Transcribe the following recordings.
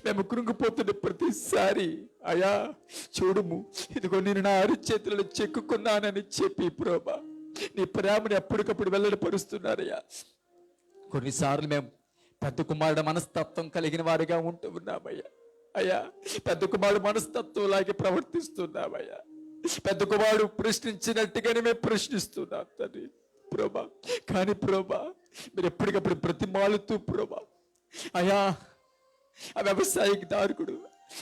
మేము కృంగిపోతున్న ప్రతిసారి అయా చూడుము, ఇదిగో నేను నా అరిచేతులను చెక్కుకున్నానని చెప్పి ప్రభా నీ ప్రేమని ఎప్పటికప్పుడు వెల్లడిపరుస్తున్నారయ్యా. కొన్నిసార్లు మేము పెద్ద కుమారుడు మనస్తత్వం కలిగిన వారిగా ఉంటూ ఉన్నామయ్యా. అయ్యా, పెద్ద కుమారుడు మనస్తత్వం లాగే ప్రవర్తిస్తున్నామయ్యా. పెద్ద కుమారుడు ప్రశ్నించినట్టుగానే మేము ప్రశ్నిస్తున్నాం తండ్రి ప్రభా. కానీ ప్రభా మీరు ఎప్పటికప్పుడు ప్రతిమాలుతూ ప్రభా అయ్యా, ఆ వ్యవసాయదారుడు,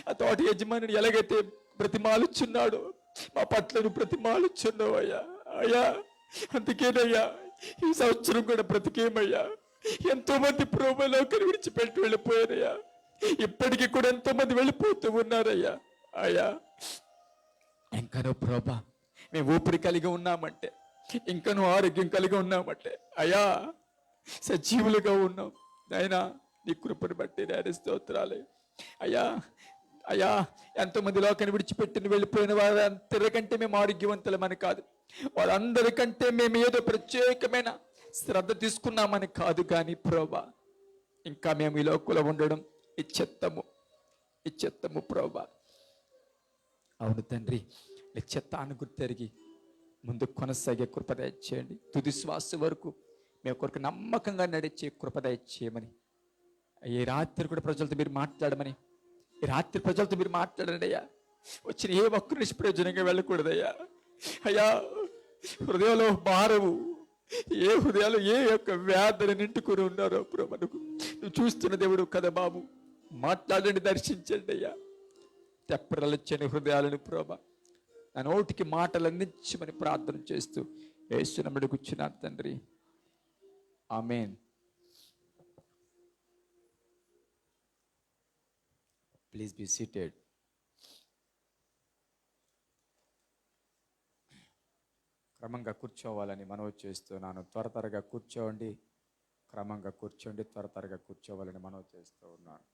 ఆ తోట యజమానిని ఎలాగైతే ప్రతిమాలుచున్నాడో మా పట్లను ప్రతిమాలుచున్నావు అయ్యా. అయ్యా అందుకేనయ్యా ఈ సంవత్సరం కూడా బ్రతికేమయ్యా. ఎంతో మంది ప్రభులోకి విడిచిపెట్టి వెళ్ళిపోయారయ్యా. ఇప్పటికీ కూడా ఎంతో మంది వెళ్ళిపోతూ ఉన్నారయ్యా. అయ్యా ఇంకనూ ప్రభా మేము ఊపిరి కలిగి ఉన్నామంటే, ఇంకనూ ఆరోగ్యం కలిగి ఉన్నామంటే అయ్యా సజీవులుగా ఉన్నాం నాయనా. నీ కృపను బట్టి నేను స్తోత్రాలే అయ్యా. అయ్యా ఎంతోమంది లోకాన్ని విడిచిపెట్టిన వెళ్ళిపోయిన వారందరికంటే మేము ఆరోగ్యవంతులమని కాదు, వారందరికంటే మేము ఏదో ప్రత్యేకమైన శ్రద్ధ తీసుకున్నామని కాదు, కానీ ప్రభా ఇంకా మేము ఈ లోకంలో ఉండడం ఇచ్చెత్తము ప్రభా. అవును తండ్రి, నిశ్చెత్తాన్ని గుర్తెరిగి ముందు కొనసాగే కృప దయచేయండి. తుది శ్వాస వరకు మేము కొరకు నమ్మకంగా నడిచే కృప దయచేయమని ఈ రాత్రి కూడా ప్రజలతో మీరు మాట్లాడమని, ఈ రాత్రి ప్రజలతో మీరు మాట్లాడండి అయ్యా. వచ్చిన ఏ ఒక్కరు నిష్ప్రయోజనంగా వెళ్ళకూడదయ్యా. అయ్యా హృదయంలో భారము, ఏ హృదయాలు ఏ యొక్క వ్యాధిని నిండుకొని ఉన్నారో ప్రభు నువ్వు చూస్తున్న దేవుడు కదా బాబు. మాట్లాడండి, దర్శించండి అయ్యా. తెప్పరలొచ్చని హృదయాలను ప్రభా నా నోటికి మాటలు అందించమని ప్రార్థన చేస్తూ యేసు నామమున కూర్చున్నాను తండ్రి, ఆమేన్. Please be seated. క్రమంగా కూర్చోవాలని మనవి చేస్తున్నాను. త్వరగా కూర్చోండి, క్రమంగా కూర్చోండి, త్వరగా కూర్చోవాలని మనవి చేస్తూ ఉన్నాను.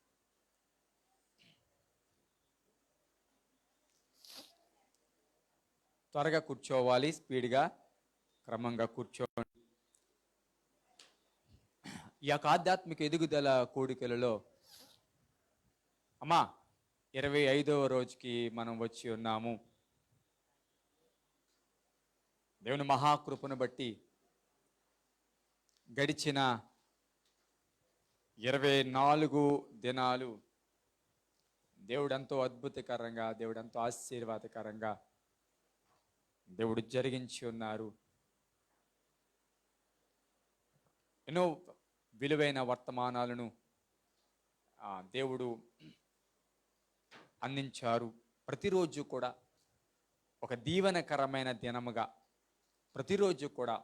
త్వరగా కూర్చోవాలి, స్పీడ్గా క్రమంగా కూర్చోండి. ఈ యొక్క ఆధ్యాత్మిక ఎదుగుదల కోడికలలో అమ్మా 25వ రోజుకి మనం వచ్చి ఉన్నాము. దేవుని మహాకృపను బట్టి గడిచిన 24 దినాలు దేవుడు ఎంతో అద్భుతకరంగా, దేవుడు ఎంతో ఆశీర్వాదకరంగా దేవుడు జరిగించి ఉన్నారు. ఎన్నో విలువైన వర్తమానాలను దేవుడు అందించారు. ప్రతిరోజు కూడా ఒక దీవెనకరమైన దినముగా, ప్రతిరోజు కూడా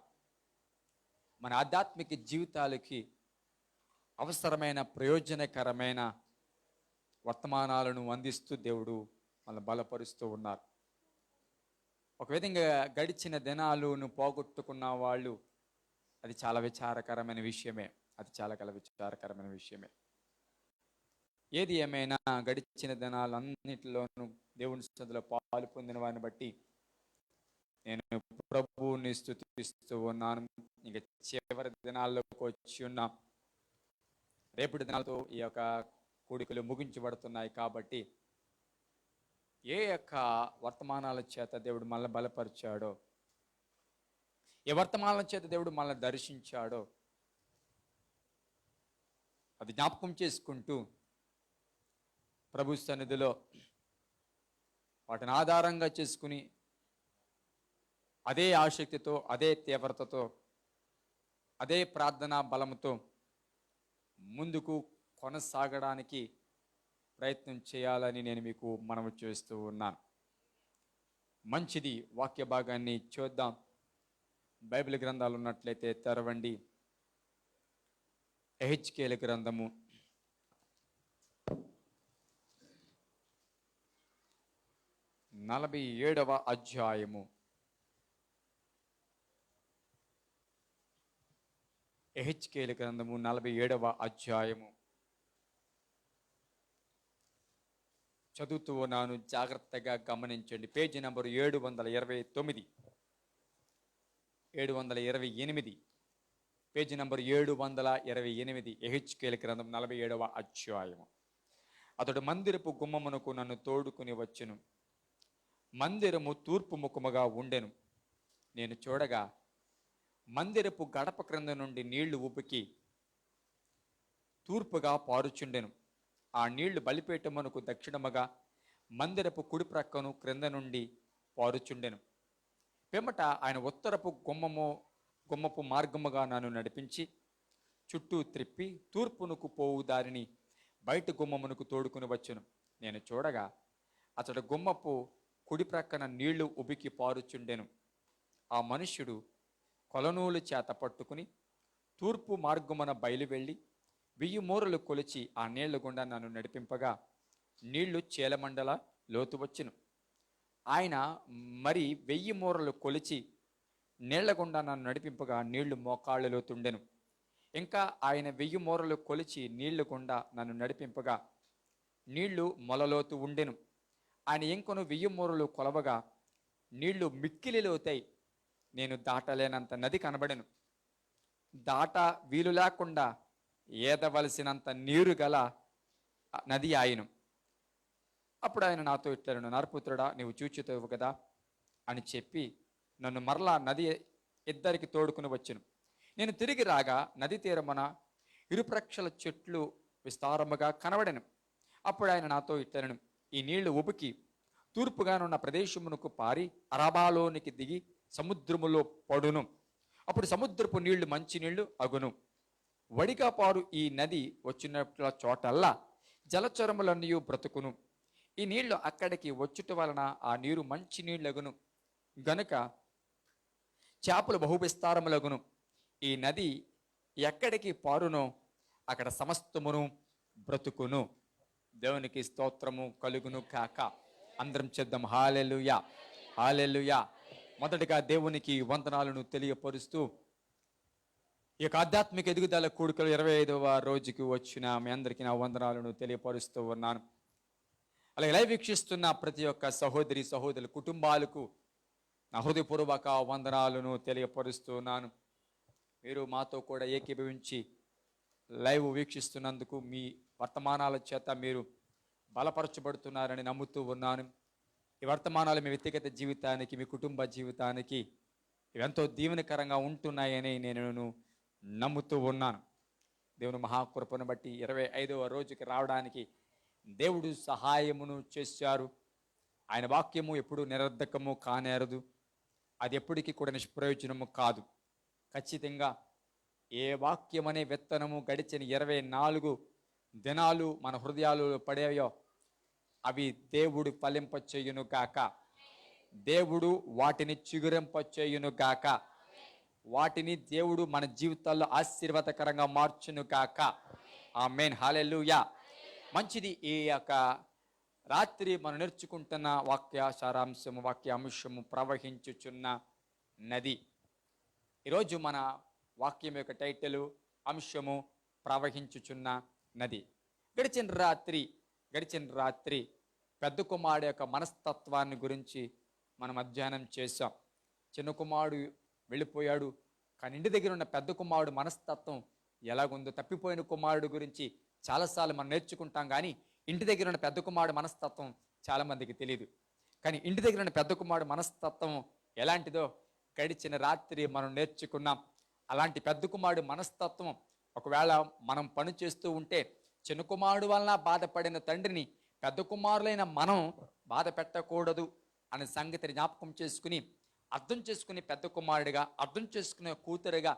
మన ఆధ్యాత్మిక జీవితాలకి అవసరమైన ప్రయోజనకరమైన వర్తమానాలను అందిస్తూ దేవుడు మనల్ని బలపరుస్తూ ఉన్నారు. ఒక విధంగా గడిచిన దినాలను పోగొట్టుకున్న వాళ్ళు, అది చాలా విచారకరమైన విషయమే, విచారకరమైన విషయమే. ఏది ఏమైనా గడిచిన దినాలన్నిటిలోనూ దేవుని సన్నిధిలో పాలు పొందిన వారిని బట్టి నేను ప్రభువుని స్తుతిస్తూ ఉన్నాను. ఇక చివరి దినాల్లోకి వచ్చి ఉన్నాం. రేపటి దినాలతో ఈ యొక్క కూడికలు ముగించబడుతున్నాయి. కాబట్టి ఏ యొక్క వర్తమానాల చేత దేవుడు మనల్ని బలపరిచాడో, ఏ వర్తమానాల చేత దేవుడు మనల్ని దర్శించాడో అది జ్ఞాపకం చేసుకుంటూ ప్రభు సన్నిధిలో వాటిని ఆధారంగా చేసుకుని అదే ఆసక్తితో, అదే తీవ్రతతో, అదే ప్రార్థనా బలముతో ముందుకు కొనసాగడానికి ప్రయత్నం చేయాలని నేను మీకు మనవి చేస్తూ ఉన్నాను. మంచిది. వాక్య భాగాన్ని చూద్దాం. బైబిల్ గ్రంథాలు ఉన్నట్లయితే తెరవండి. యెహెజ్కేలు గ్రంథము 47వ అధ్యాయము. యెహెజ్కేలు గ్రంథము 47వ అధ్యాయము చదువుతూ ఉన్నాను, జాగ్రత్తగా గమనించండి. Page number 729, 728, page number 728. యెహెజ్కేలు గ్రంథం 47వ అధ్యాయము. అతడు మందిరపు గుమ్మమునకు నన్ను తోడుకుని వచ్చెను. మందిరము తూర్పు ముఖముగా ఉండెను. నేను చూడగా మందిరపు గడప క్రింద నుండి నీళ్లు ఉబికి తూర్పుగా పారుచుండెను. ఆ నీళ్లు బలిపీఠమునకు దక్షిణముగా మందిరపు కుడి ప్రక్కను క్రింద నుండి పారుచుండెను. పిమ్మట ఆయన ఉత్తరపు గుమ్మపు మార్గముగా నన్ను నడిపించి చుట్టూ త్రిప్పి తూర్పునకు పోవు దారిని బయట గుమ్మమునకు తోడుకుని వచ్చెను. నేను చూడగా అతడు గుమ్మపు కుడి ప్రక్కన నీళ్లు ఉబికి పారుచుండెను. ఆ మనుష్యుడు కొలనూలు చేత పట్టుకుని తూర్పు మార్గమున బయలువెళ్ళి 1000 మూరలు కొలిచి ఆ నీళ్ల గుండా నన్ను నడిపింపగా నీళ్లు చీలమండల లోతు వచ్చెను. ఆయన మరి 1000 మూరలు కొలిచి నీళ్ల గుండా నన్ను నడిపింపగా నీళ్లు మోకాళ్ళ లోతుండెను. ఇంకా ఆయన 1000 మూరలు కొలిచి నీళ్ల గుండా నన్ను నడిపింపగా నీళ్లు మొలలోతు ఉండెను. ఆయన ఇంకొను 1000 మూరలు కొలవగా నీళ్లు మిక్కిలి లోతై నేను దాటలేనంత నది కనబడెను. దాట వీలు లేకుండా ఏదవలసినంత నీరు గల నది ఆయను. అప్పుడు ఆయన నాతో ఇట్లను, నరపుత్రుడా, నీవు చూచుతావు కదా అని చెప్పి నన్ను మరలా నది ఇద్దరికి తోడుకుని వచ్చెను. నేను తిరిగి రాగా నది తీరమున ఇరుప్రక్షల చెట్లు విస్తారముగా కనబడెను. అప్పుడు ఆయన నాతో ఇట్లను, ఈ నీళ్లు ఉబికి తూర్పుగానున్న ప్రదేశమునకు పారి అరబాలోనికి దిగి సముద్రములో పడును. అప్పుడు సముద్రపు నీళ్లు మంచి నీళ్లు అగును. వడిగా పారు ఈ నది వచ్చినట్ల చోటల్లా జలచరములన్నీ బ్రతుకును. ఈ నీళ్లు అక్కడికి వచ్చుట వలన ఆ నీరు మంచి నీళ్ళగును గనుక చేపలు బహువిస్తారములగును. ఈ నది ఎక్కడికి పారునో అక్కడ సమస్తమును బ్రతుకును. దేవునికి స్తోత్రము కలుగును కాక. అందరం చేద్దాం హల్లెలూయా, హల్లెలూయా. మొదటగా దేవునికి వందనాలను తెలియపరుస్తూ ఈ యొక్క ఆధ్యాత్మిక ఎదుగుదల కూడికలు 25వ రోజుకి వచ్చిన మీ అందరికీ నా వందనాలను తెలియపరుస్తూ ఉన్నాను. అలాగే లైవ్ వీక్షిస్తున్న ప్రతి ఒక్క సహోదరి సహోదరుల కుటుంబాలకు నా హృదయపూర్వక వందనాలను తెలియపరుస్తున్నాను. మీరు మాతో కూడా ఏకీభవించి లైవ్ వీక్షిస్తున్నందుకు మీ వర్తమానాల చేత మీరు బలపరచబడుతున్నారని నమ్ముతూ ఉన్నాను. ఈ వర్తమానాలు మీ వ్యక్తిగత జీవితానికి, మీ కుటుంబ జీవితానికి ఇవెంతో దీవెనకరంగా ఉంటున్నాయని నేను నమ్ముతూ ఉన్నాను. దేవుని మహాకృపను బట్టి 25వ రోజుకి రావడానికి దేవుడు సహాయమును చేశారు. ఆయన వాక్యము ఎప్పుడు నిరర్ధకము కానేరదు, అది ఎప్పటికీ కూడా నిష్ప్రయోజనము కాదు. ఖచ్చితంగా ఏ వాక్యం అనే విత్తనము గడిచిన 24 దినాలు మన హృదయాలు పడేయో అవి దేవుడు ఫలింపచేయును గాక. దేవుడు వాటిని చిగురింపచేయును గాక. వాటిని దేవుడు మన జీవితాల్లో ఆశీర్వాదకరంగా మార్చును గాక. ఆమేన్, హల్లెలూయా. మంచిది. ఈ యొక్క రాత్రి మనం నేర్చుకుంటున్న వాక్య సారాంశము, వాక్య అంశము ప్రవహించుచున్న నది. ఈరోజు మన వాక్యం యొక్క టైటిల్, అంశము ప్రవహించుచున్న నది. గడిచిన రాత్రి పెద్ద కుమారుడు యొక్క మనస్తత్వాన్ని గురించి మనం అధ్యయనం చేశాం. చిన్న కుమారుడు వెళ్ళిపోయాడు, కానీ ఇంటి దగ్గర ఉన్న పెద్ద కుమారుడు మనస్తత్వం ఎలాగుందో, తప్పిపోయిన కుమారుడు గురించి చాలాసార్లు మనం నేర్చుకుంటాం, కానీ ఇంటి దగ్గర ఉన్న పెద్ద కుమారుడు మనస్తత్వం చాలామందికి తెలియదు. కానీ ఇంటి దగ్గర ఉన్న పెద్ద కుమారుడు మనస్తత్వం ఎలాంటిదో గడిచిన రాత్రి మనం నేర్చుకున్నాం. అలాంటి పెద్ద కుమారుడు మనస్తత్వం ఒకవేళ మనం పని చేస్తూ ఉంటే చిన్న కుమారుడు వలన బాధపడిన తండ్రిని పెద్ద కుమారులైన మనం బాధ పెట్టకూడదు అనే సంగతిని జ్ఞాపకం చేసుకుని, అర్థం చేసుకుని పెద్ద కుమారుడిగా, అర్థం చేసుకునే కూతురుగా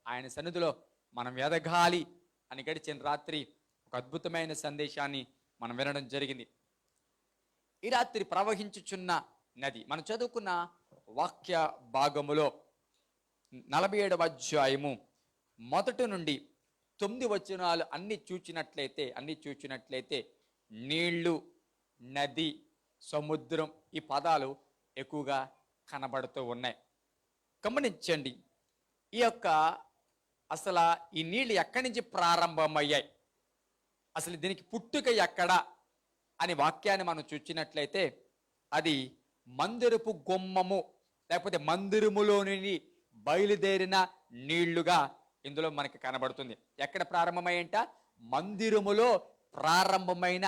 ఆయన సన్నిధిలో మనం ఎదగాలి అని గడిచిన రాత్రి ఒక అద్భుతమైన సందేశాన్ని మనం వినడం జరిగింది. ఈ రాత్రి ప్రవహించుచున్న నది మనం చదువుకున్న వాక్య భాగములో 47వ అధ్యాయము 1 నుండి 9 వచనాలు అన్ని చూచినట్లయితే నీళ్లు, నది, సముద్రం ఈ పదాలు ఎక్కువగా కనబడుతూ ఉన్నాయి. గమనించండి, ఈ యొక్క అసలు ఈ నీళ్లు ఎక్కడి నుంచి ప్రారంభమయ్యాయి, అసలు దీనికి పుట్టుక ఎక్కడ అనే వాక్యాన్ని మనం చూచినట్లయితే అది మందిరపు గుమ్మము లేకపోతే మందిరములోని బయలుదేరిన నీళ్లుగా ఇందులో మనకి కనబడుతుంది. ఎక్కడ ప్రారంభమయ్యంట? మందిరములో ప్రారంభమైన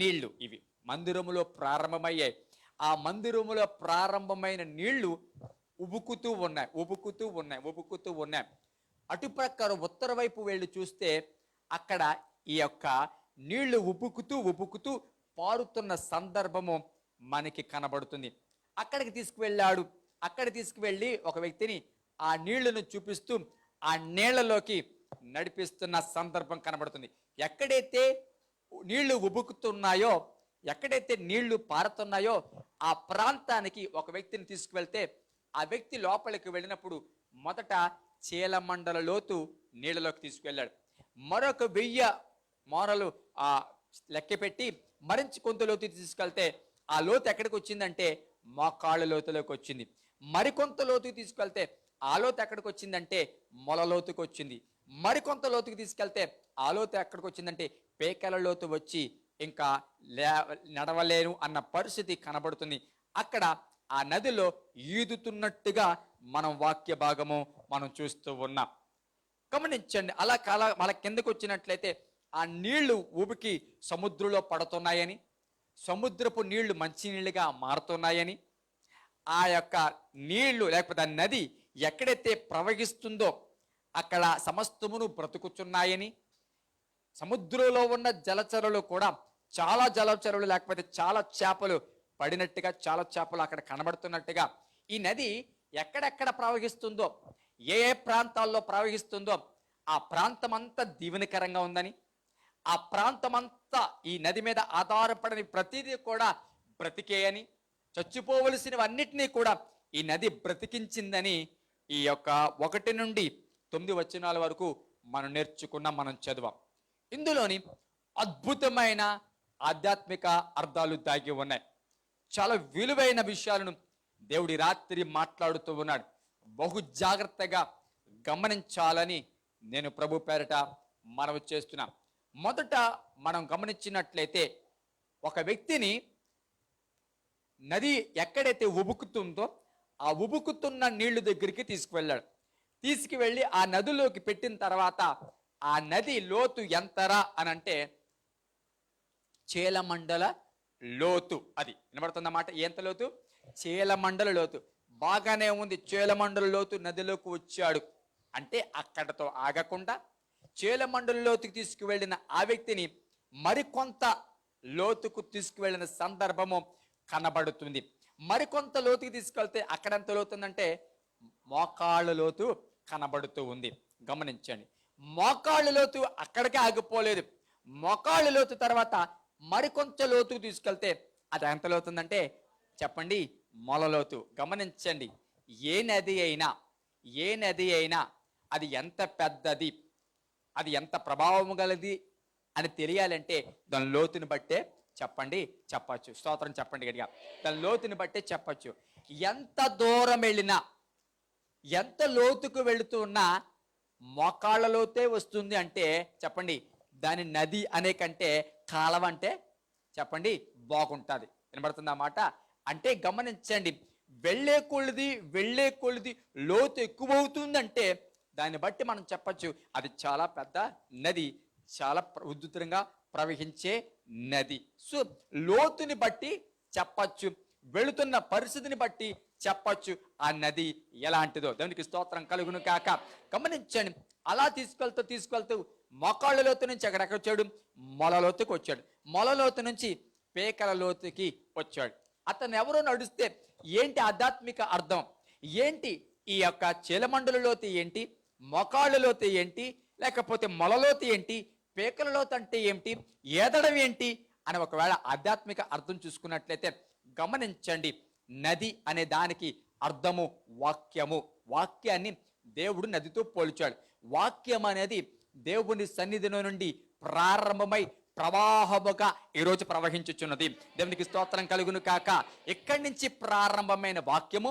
నీళ్లు. ఇవి మందిరములో ప్రారంభమయ్యాయి. ఆ మందిరములో ప్రారంభమైన నీళ్లు ఉబుకుతూ ఉన్నాయి. అటుప్రకారం ఉత్తర వైపు వెళ్ళి చూస్తే అక్కడ ఈ యొక్క నీళ్లు ఉబుకుతూ పారుతున్న సందర్భము మనకి కనబడుతుంది. అక్కడికి తీసుకువెళ్ళాడు. అక్కడ తీసుకువెళ్ళి ఒక వ్యక్తిని ఆ నీళ్లను చూపిస్తూ ఆ నీళ్లలోకి నడిపిస్తున్న సందర్భం కనబడుతుంది. ఎక్కడైతే నీళ్లు ఉబుకుతున్నాయో, ఎక్కడైతే నీళ్లు పారుతున్నాయో ఆ ప్రాంతానికి ఒక వ్యక్తిని తీసుకువెళ్తే ఆ వ్యక్తి లోపలికి వెళ్ళినప్పుడు మొదట చీలమండల లోతు నీళ్ళలోకి తీసుకువెళ్ళాడు. మరొక 1000 మోరలు లెక్క పెట్టి మరించి కొంత లోతు తీసుకెళ్తే ఆ లోతు ఎక్కడికి వచ్చిందంటే మోకాళ్ళ లోతులోకి వచ్చింది. మరికొంత లోతుకి తీసుకెళ్తే ఆ లోతు ఎక్కడికి వచ్చిందంటే మొల లోతుకి వచ్చింది. మరికొంత లోతుకి తీసుకెళ్తే ఆ లోతు ఎక్కడికి వచ్చిందంటే పేకల లోతు వచ్చి ఇంకా నడవలేను అన్న పరిస్థితి కనబడుతుంది. అక్కడ ఆ నదిలో ఈదుతున్నట్టుగా మనం వాక్య భాగము మనం చూస్తూ ఉన్నాం. గమనించండి. అలా కిందకు వచ్చినట్లయితే ఆ నీళ్లు ఉబికి సముద్రంలో పడుతున్నాయని, సముద్రపు నీళ్లు మంచినీళ్ళుగా మారుతున్నాయని, ఆ యొక్క నీళ్లు లేకపోతే ఆ నది ఎక్కడైతే ప్రవహిస్తుందో అక్కడ సమస్తమును బ్రతుకుతున్నాయని, సముద్రంలో ఉన్న జలచరులు కూడా చాలా జలచరులు లేకపోతే చాలా చేపలు పడినట్టుగా, చాలా చేపలు అక్కడ కనబడుతున్నట్టుగా ఈ నది ఎక్కడెక్కడ ప్రవహిస్తుందో, ఏ ప్రాంతాల్లో ప్రవహిస్తుందో ఆ ప్రాంతమంతా దీవెనకరంగా ఉందని, ఆ ప్రాంతమంతా ఈ నది మీద ఆధారపడని ప్రతిదీ కూడా బ్రతికేయని, చచ్చిపోవలసినవన్నిటినీ కూడా ఈ నది బ్రతికించిందని ఈ యొక్క 1 నుండి 9 వచనాల వరకు మనం నేర్చుకున్నాం, మనం చదివాం. ఇందులోని అద్భుతమైన ఆధ్యాత్మిక అర్థాలు దాగి ఉన్నాయి. చాలా విలువైన విషయాలను దేవుడి రాత్రి మాట్లాడుతూ ఉన్నాడు. బహు జాగ్రత్తగా గమనించాలని నేను ప్రభు పేరట మనవి చేస్తున్నా. మొదట మనం గమనించినట్లయితే ఒక వ్యక్తిని నది ఎక్కడైతే ఉబుకుతుందో ఆ ఉబుకుతున్న నీళ్లు దగ్గరికి తీసుకువెళ్ళాడు. తీసుకువెళ్ళి ఆ నదిలోకి పెట్టిన తర్వాత ఆ నది లోతు ఎంతరా అని అంటే చీలమండల లోతు. అది వినబడుతుందన్నమాట. ఎంత లోతు? చీలమండల లోతు. బాగానే ఉంది. చీలమండల లోతు నదిలోకి వచ్చాడు అంటే అక్కడతో ఆగకుండా చీలమండల లోతుకి తీసుకువెళ్ళిన ఆ వ్యక్తిని మరికొంత లోతుకు తీసుకువెళ్ళిన సందర్భము కనబడుతుంది. మరికొంత లోతుకి తీసుకెళ్తే అక్కడెంత లోతుందంటే మోకాళ్ళ లోతు కనబడుతూ ఉంది. గమనించండి. మోకాళ్ళ లోతు అక్కడికే ఆగిపోలేదు. మోకాళ్ళ లోతు తర్వాత మరికొంత లోతుకు తీసుకెళ్తే అది ఎంత లోతుందంటే చెప్పండి, మొలలోతు. గమనించండి. ఏ నది అయినా అది ఎంత పెద్దది, అది ఎంత ప్రభావం గలది అని తెలియాలంటే దాని లోతుని బట్టే చెప్పచ్చు. స్తోత్రం చెప్పండి గట్టిగా. దాని లోతుని బట్టే చెప్పచ్చు. ఎంత దూరం వెళ్ళినా, ఎంత లోతుకు వెళుతూ ఉన్నా మోకాళ్ళ లోతే వస్తుంది అంటే చెప్పండి దాని నది అనే కంటే కాలం అంటే చెప్పండి బాగుంటుంది. వినబడుతుంది అన్నమాట. అంటే గమనించండి. వెళ్ళే కొలిది లోతు ఎక్కువవుతుందంటే దాన్ని బట్టి మనం చెప్పచ్చు అది చాలా పెద్ద నది, చాలా ఉధృతంగా ప్రవహించే నది. సో లోతుని బట్టి చెప్పచ్చు, వెళుతున్న పరిస్థితిని బట్టి చెప్పచ్చు ఆ నది ఎలాంటిదో. దేవునికి స్తోత్రం కలుగును కాక. గమనించండి. అలా తీసుకెళ్తూ మోకాళ్ళ లోతు నుంచి ఎక్కడెక్కడ వచ్చాడు? మొలలోతుకి వచ్చాడు. మొలలోతు నుంచి పేకల లోతుకి వచ్చాడు. అతను ఎవరో నడుస్తే ఏంటి ఆధ్యాత్మిక అర్థం ఏంటి? ఈ యొక్క చీలమండల లోతు ఏంటి, మోకాళ్ళ లోతు ఏంటి, లేకపోతే మొలలోతు ఏంటి, పేకల లోతు అంటే ఏంటి, ఏదడం ఏంటి అని ఒకవేళ ఆధ్యాత్మిక అర్థం చూసుకున్నట్లయితే గమనించండి. నది అనే దానికి అర్థము వాక్యము. వాక్యాన్ని దేవుడు నదితో పోల్చాడు. వాక్యం అనేది దేవుని సన్నిధిలో నుండి ప్రారంభమై ప్రవాహముగా ఈరోజు ప్రవహించుచున్నది. దేవునికి స్తోత్రం కలుగును కాక. ఇక్కడి నుంచి ప్రారంభమైన వాక్యము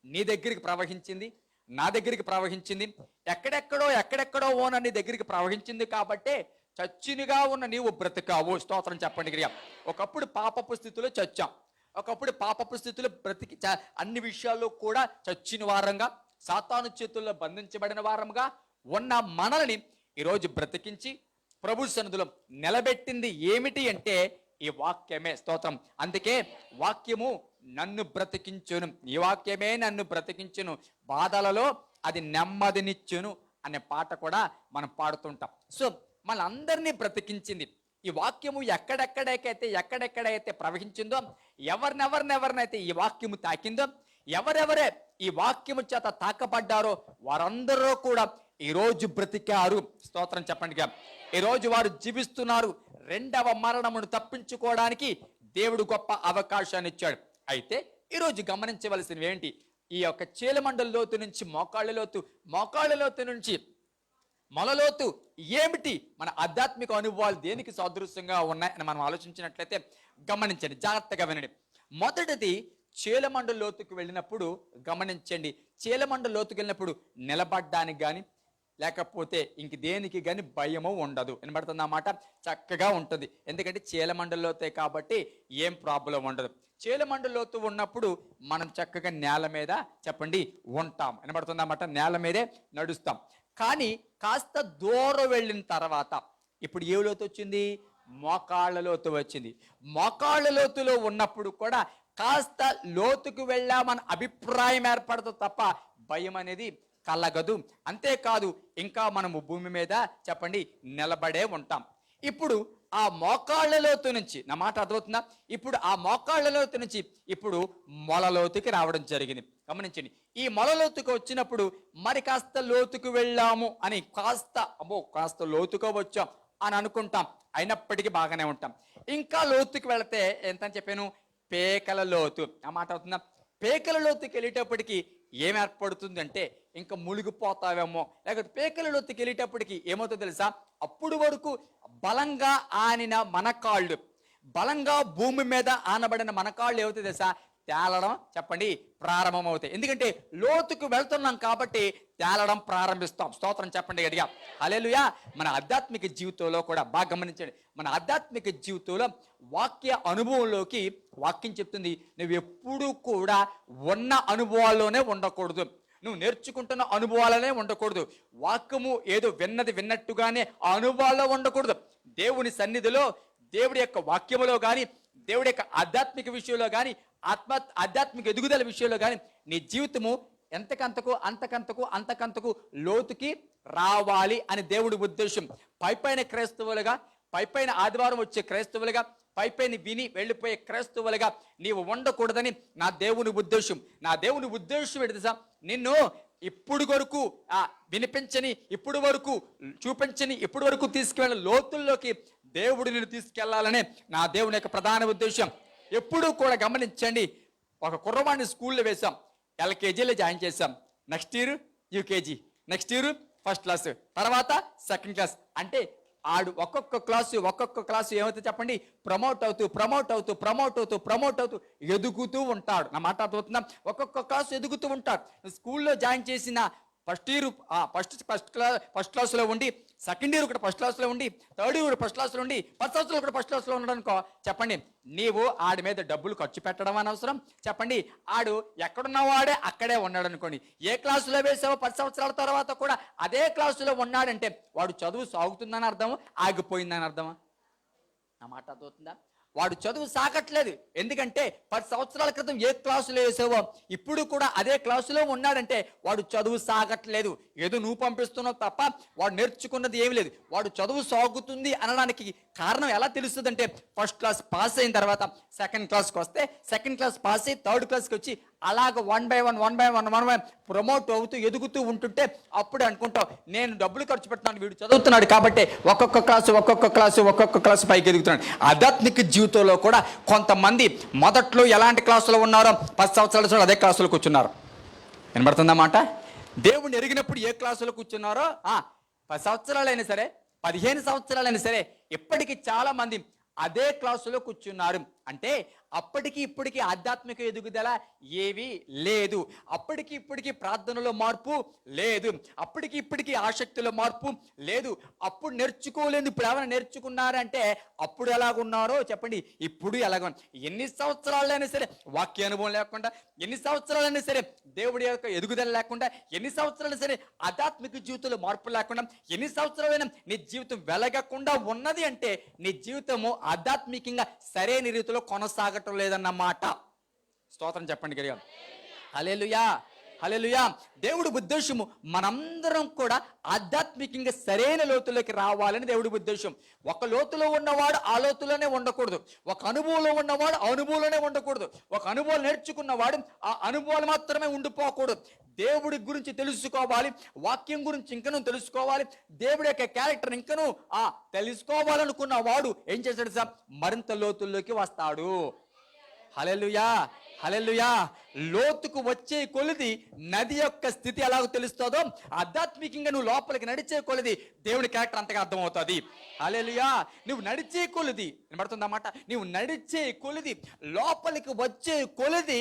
నీ దగ్గరికి ప్రవహించింది, నా దగ్గరికి ప్రవహించింది, ఎక్కడెక్కడో ఓన నీ దగ్గరికి ప్రవహించింది. కాబట్టే చచ్చినిగా ఉన్న నీవు బ్రతికావు. స్తోత్రం చెప్పండి క్రియ. ఒకప్పుడు పాపపు స్థితిలో చచ్చాం, ఒకప్పుడు పాపపు స్థితిలో బ్రతికి అన్ని విషయాల్లో కూడా చచ్చిన వారంగా, సాతాను చేతుల్లో బంధించబడిన వారంగా ఉన్న మనల్ని ఈరోజు బ్రతికించి ప్రభు సన్నిధిలో నిలబెట్టింది ఏమిటి అంటే ఈ వాక్యమే. స్తోత్రం. అందుకే వాక్యము నన్ను బ్రతికించును, ఈ వాక్యమే నన్ను బ్రతికించును, బాధలలో అది నెమ్మదినిచ్చును అనే పాట కూడా మనం పాడుతుంటాం. సో మనందరినీ బ్రతికించింది ఈ వాక్యము. ఎక్కడెక్కడైతే ప్రవహించిందో, ఎవరినైతే ఈ వాక్యము తాకిందో, ఎవరెవరే ఈ వాక్యము చేత తాకబడ్డారో వారందరూ కూడా ఈరోజు బ్రతికారు. స్తోత్రం చెప్పండిగా. ఈరోజు వారు జీవిస్తున్నారు. రెండవ మరణమును తప్పించుకోవడానికి దేవుడు గొప్ప అవకాశాన్ని ఇచ్చాడు. అయితే ఈరోజు గమనించవలసినవి ఏంటి? ఈ యొక్క చీలమండల లోతు నుంచి మోకాళ్ళ లోతు, మోకాళ్ళ లోతు నుంచి మొలలోతు ఏమిటి? మన ఆధ్యాత్మిక అనుభవాలు దేనికి సాదృశ్యంగా ఉన్నాయని మనం ఆలోచించినట్లయితే గమనించండి, జాగ్రత్తగా వినండి. మొదటిది, చీలమండల లోతుకు వెళ్ళినప్పుడు గమనించండి, చీలమండల లోతుకు వెళ్ళినప్పుడు నిలబడ్డానికి కానీ లేకపోతే ఇంక దేనికి కానీ భయము ఉండదు. వినబడుతుంది అన్నమాట. చక్కగా ఉంటుంది. ఎందుకంటే చీలమండల లోతే కాబట్టి ఏం ప్రాబ్లం ఉండదు. చీలమండల లోతు ఉన్నప్పుడు మనం చక్కగా నేల మీద చెప్పండి ఉంటాం. వినబడుతుంది అన్నమాట. నేల మీదే నడుస్తాం. కానీ కాస్త దూరం వెళ్ళిన తర్వాత ఇప్పుడు ఏ లోతు వచ్చింది? మోకాళ్ళ లోతు వచ్చింది. మోకాళ్ళ లోతులో ఉన్నప్పుడు కూడా కాస్త లోతుకు వెళ్ళామన్న అభిప్రాయం ఏర్పడదు తప్ప భయం అనేది కలగదు. అంతేకాదు, ఇంకా మనము భూమి మీద చెప్పండి నిలబడే ఉంటాం. ఇప్పుడు ఆ మోకాళ్ళ లోతు నుంచి, నా మాట అర్థమవుతుందా? ఇప్పుడు ఆ మోకాళ్ళ లోతు నుంచి ఇప్పుడు మొలలోతుకి రావడం జరిగింది. గమనించండి. ఈ మొలలోతుకు వచ్చినప్పుడు మరి కాస్త లోతుకు వెళ్ళాము అని కాస్త లోతుగా వచ్చాం అని అనుకుంటాం. అయినప్పటికీ బాగానే ఉంటాం. ఇంకా లోతుకు వెళితే ఎంత అని చెప్పాను? పేకల లోతు. ఆ మాట అవుతుందా? పేకల లోతుకి వెళ్ళేటప్పటికి ఏం ఏర్పడుతుందంటే ఇంకా మునిగిపోతావేమో. లేకపోతే పేకల లోతుకి వెళ్ళేటప్పటికి ఏమవుతుందో తెలుసా? అప్పుడు వరకు బలంగా ఆనిన మనకాళ్ళు, బలంగా భూమి మీద ఆనబడిన మనకాళ్ళు ఏమవుతుంది తెలుసా? తేలడం చెప్పండి ప్రారంభమవుతాయి. ఎందుకంటే లోతుకు వెళ్తున్నాం కాబట్టి తేలడం ప్రారంభిస్తాం. స్తోత్రం చెప్పండి గట్టిగా. హల్లెలూయా. మన ఆధ్యాత్మిక జీవితంలో కూడా బాగా గమనించండి. మన ఆధ్యాత్మిక జీవితంలో వాక్య అనుభవంలోకి వాక్యం చెప్తుంది, నువ్వు ఎప్పుడూ కూడా ఉన్న అనుభవాల్లోనే ఉండకూడదు, నువ్వు నేర్చుకుంటున్న అనుభవాలనే ఉండకూడదు. వాక్యము ఏదో విన్నట్టుగానే ఆ అనుభవాల్లో ఉండకూడదు. దేవుని సన్నిధిలో, దేవుడి యొక్క వాక్యములో కానీ, దేవుడి యొక్క ఆధ్యాత్మిక విషయంలో కానీ, ఆధ్యాత్మిక ఎదుగుదల విషయంలో కానీ నీ జీవితము అంతకంతకు లోతుకి రావాలి అని దేవుడి ఉద్దేశం. పైపైన క్రైస్తవులుగా, పైపైన ఆదివారం వచ్చే క్రైస్తవులుగా, పైపైన విని వెళ్ళిపోయే క్రైస్తవులుగా నీవు ఉండకూడదని నా దేవుని ఉద్దేశం. నా దేవుని ఉద్దేశం ఏంటి తెలుసా? నిన్ను ఇప్పుడు వరకు వినిపించని, ఇప్పుడు వరకు చూపించని, ఇప్పుడు వరకు తీసుకువెళ్ళ లోతుల్లోకి దేవుడు నిన్ను తీసుకెళ్లాలనే నా దేవుని యొక్క ప్రధాన ఉద్దేశం. ఎప్పుడూ కూడా గమనించండి. ఒక కుర్రవాడిని స్కూల్లో వేసాం, LKGలో జాయిన్ చేసాం. Next year UKG, next year first class, తర్వాత సెకండ్ క్లాస్. అంటే ఆడు ఒక్కొక్క క్లాసు ఏమైతే చెప్పండి ప్రమోట్ అవుతూ ఎదుగుతూ ఉంటాడు. నా మాట అర్థమవుతుందా? ఒక్కొక్క క్లాసు ఎదుగుతూ ఉంటాడు. స్కూల్లో జాయిన్ చేసిన ఫస్ట్ ఇయర్ ఫస్ట్ క్లాస్లో ఉండి, సెకండ్ ఇయర్ కూడా ఫస్ట్ క్లాస్లో ఉండి, థర్డ్ ఇయర్ ఫస్ట్ క్లాస్లో ఉండి, 10 సంవత్సరాలు కూడా ఫస్ట్ క్లాస్లో ఉన్నాడు అనుకో, చెప్పండి నీవు ఆడి మీద డబ్బులు ఖర్చు పెట్టడం అనవసరం. చెప్పండి ఆడు ఎక్కడున్నవాడే అక్కడే ఉన్నాడు అనుకోండి. ఏ క్లాసులో వేసావో 10 సంవత్సరాల తర్వాత కూడా అదే క్లాసులో ఉన్నాడంటే వాడు చదువు సాగుతుందని అర్థం, ఆగిపోయిందని అర్థమా? నా మాట అర్థమవుతుందా? వాడు చదువు సాగట్లేదు. ఎందుకంటే 10 సంవత్సరాల క్రితం ఏ క్లాసులో వేసావో ఇప్పుడు కూడా అదే క్లాసులో ఉన్నాడంటే వాడు చదువు సాగట్లేదు. ఏదో నువ్వు పంపిస్తున్నావు తప్ప వాడు నేర్చుకున్నది ఏమి లేదు. వాడు చదువు సాగుతుంది అనడానికి కారణం ఎలా తెలుస్తుంది అంటే, ఫస్ట్ క్లాస్ పాస్ అయిన తర్వాత సెకండ్ క్లాస్కి వస్తే, సెకండ్ క్లాస్ పాస్ అయ్యి థర్డ్ క్లాస్కి వచ్చి అలాగ వన్ బై వన్ ప్రమోట్ అవుతూ ఎదుగుతూ ఉంటుంటే అప్పుడు అనుకుంటావు నేను డబ్బులు ఖర్చు పెడుతున్నాను, వీడు చదువుతున్నాడు కాబట్టి ఒక్కొక్క క్లాసు పైకి ఎదుగుతున్నాడు. ఆధ్యాత్మిక జీవితంలో కూడా కొంతమంది మొదట్లో ఎలాంటి క్లాసులో ఉన్నారో 10 సంవత్సరాల అదే క్లాసులో కూర్చున్నారు. వినబడుతుందన్నమాట. దేవుణ్ణి ఎరిగినప్పుడు ఏ క్లాసులో కూర్చున్నారో 10 సంవత్సరాలైనా సరే, 15 సంవత్సరాలైనా సరే, ఇప్పటికీ చాలా మంది అదే క్లాసులో కూర్చున్నారు. అంటే అప్పటికి ఇప్పటికి ఆధ్యాత్మిక ఎదుగుదల ఏవి లేదు. అప్పటికి ఇప్పటికి ప్రార్థనలో మార్పు లేదు. అప్పటికి ఇప్పటికి ఆసక్తిలో మార్పు లేదు. అప్పుడు నేర్చుకోలేదు, ఇప్పుడు ఏమైనా నేర్చుకున్నారంటే అప్పుడు ఎలాగున్నారో చెప్పండి, ఇప్పుడు ఎలాగ. ఎన్ని సంవత్సరాలైనా సరే వాక్య అనుభవం లేకుండా, ఎన్ని సంవత్సరాలైనా సరే దేవుడి యొక్క ఎదుగుదల లేకుండా, ఎన్ని సంవత్సరాలైనా సరే ఆధ్యాత్మిక జీవితంలో మార్పు లేకుండా, ఎన్ని సంవత్సరాలైనా నీ జీవితం వెలగకుండా ఉన్నది అంటే నీ జీవితము ఆధ్యాత్మికంగా సరైన రీతిలో కొనసాగటం లేదన్నమాట. స్తోత్రం చెప్పండి గట్టిగా. హల్లెలూయా, హల్లెలూయా. దేవుడి ఉద్దేశము మనందరం కూడా ఆధ్యాత్మికంగా సరైన లోతులోకి రావాలని దేవుడి ఉద్దేశం. ఒక లోతులో ఉన్నవాడు ఆ లోతులోనే ఉండకూడదు, ఒక అనుభవంలో ఉన్నవాడు ఆ అనుభవంలోనే ఉండకూడదు, ఒక అనుభవం నేర్చుకున్నవాడు ఆ అనుభవాలు మాత్రమే ఉండిపోకూడదు. దేవుడి గురించి తెలుసుకోవాలి, వాక్యం గురించి ఇంకనూ తెలుసుకోవాలి, దేవుడి యొక్క క్యారెక్టర్ ఇంకనూ తెలుసుకోవాలనుకున్న వాడు ఏం చేస్తాడు సార్, మరింత లోతుల్లోకి వస్తాడు. హల్లెలూయా, హల్లెలూయా. లోతుకు వచ్చే కొలిది నది యొక్క స్థితి ఎలాగో తెలుస్తుందో, ఆధ్యాత్మికంగా నువ్వు లోపలికి నడిచే కొలిది దేవుడి క్యారెక్టర్ అంతగా అర్థమవుతుంది. హల్లెలూయా. నువ్వు నడిచే కొలిది వినబడుతుందన్నమాట, నువ్వు నడిచే కొలిది, లోపలికి వచ్చే కొలిది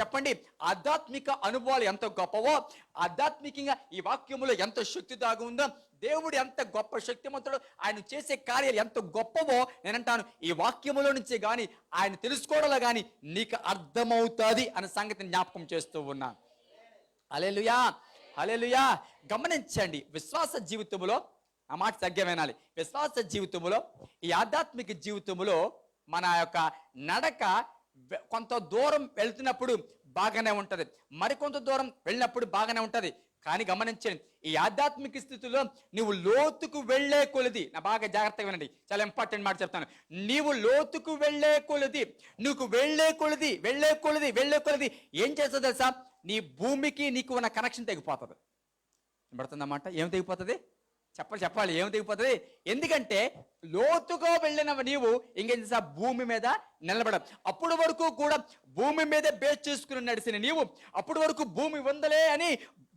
చెప్పండి, ఆధ్యాత్మిక అనుభవాలు ఎంత గొప్పవో, ఆధ్యాత్మికంగా ఈ వాక్యములో ఎంత శక్తి దాగి ఉందో, దేవుడు ఎంత గొప్ప శక్తిమంతుడు, ఆయన చేసే కార్యాలు ఎంత గొప్పవో నేనంటాను ఈ వాక్యములో నుంచే గాని ఆయన తెలుసుకోవడంలో గాని నీకు అర్థమవుతుంది అనే సంగతిని జ్ఞాపకం చేస్తూ ఉన్నాను. హల్లెలూయా, హల్లెలూయా. గమనించండి, విశ్వాస జీవితంలో ఆ మాట తగ్గ వినాలి. విశ్వాస జీవితంలో, ఈ ఆధ్యాత్మిక జీవితంలో మన యొక్క నడక కొంత దూరం వెళ్తున్నప్పుడు బాగానే ఉంటది, మరికొంత దూరం వెళ్ళినప్పుడు బాగానే ఉంటది. కానీ గమనించండి, ఈ ఆధ్యాత్మిక స్థితిలో నువ్వు లోతుకు వెళ్లే కొలిది, నా బాగా జాగ్రత్తగా వినండి, చాలా ఇంపార్టెంట్ మాట చెప్తాను. నీవు లోతుకు వెళ్లే కొలిది, నువ్వు వెళ్లే కొలిది ఏం చేస్తుంది తెలుసా, నీ భూమికి నీకు ఉన్న కనెక్షన్ తెగిపోతుంది. పడుతుందన్నమాట. ఏం తెగిపోతుంది చెప్పాలి ఏం తెగిపోతుంది. ఎందుకంటే లోతుగా వెళ్ళిన నీవు ఇంకేం చేసా, భూమి మీద నిలబడ. అప్పటి వరకు కూడా భూమి మీద బేస్ చేసుకుని నడిచిన నీవు, అప్పటి వరకు భూమి ఉందలే అని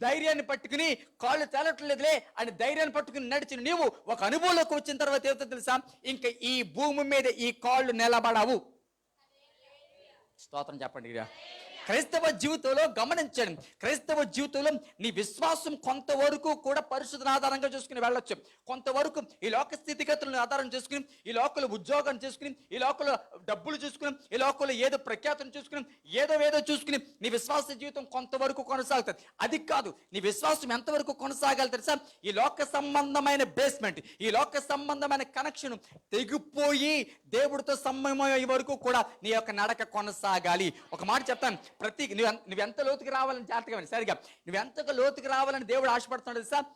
ధైర్యాన్ని పట్టుకుని, కాళ్ళు తేలట్లేదులే అని ధైర్యాన్ని పట్టుకుని నడిచిన నీవు ఒక అనుభవంలోకి వచ్చిన తర్వాత ఏమవుతుందో తెలుసా, ఇంకా ఈ భూమి మీద ఈ కాళ్ళు నిలబడవు. స్తోత్రం చెప్పండి. క్రైస్తవ జీవితంలో గమనించండి, క్రైస్తవ జీవితంలో నీ విశ్వాసం కొంతవరకు కూడా పరిశుద్ధన ఆధారంగా చేసుకుని వెళ్ళొచ్చు, కొంతవరకు ఈ లోక స్థితిగతులను ఆధారం చేసుకుని, ఈ లోకల ఉద్యోగం చేసుకుని, ఈ లోకల డబ్బులు చూసుకుని, ఈ లోకల ఏదో ప్రఖ్యాతం చూసుకుని, ఏదో చూసుకుని నీ విశ్వాస జీవితం కొంతవరకు కొనసాగుతుంది. అది కాదు, నీ విశ్వాసం ఎంతవరకు కొనసాగాలి తెలుసా, ఈ లోక సంబంధమైన బేస్మెంట్, ఈ లోక సంబంధమైన కనెక్షన్ తెగిపోయి దేవుడితో సంబంధమయ్యే వరకు కూడా నీ యొక్క నడక కొనసాగాలి. ఒక మాట చెప్తాను, నువ్వెంత లోతుకి రావాలని జాగ్రత్తగా సరిగా నువ్వెంతగా లోతుకి రావాలని దేవుడు ఆశపడుతున్నాడు సార్.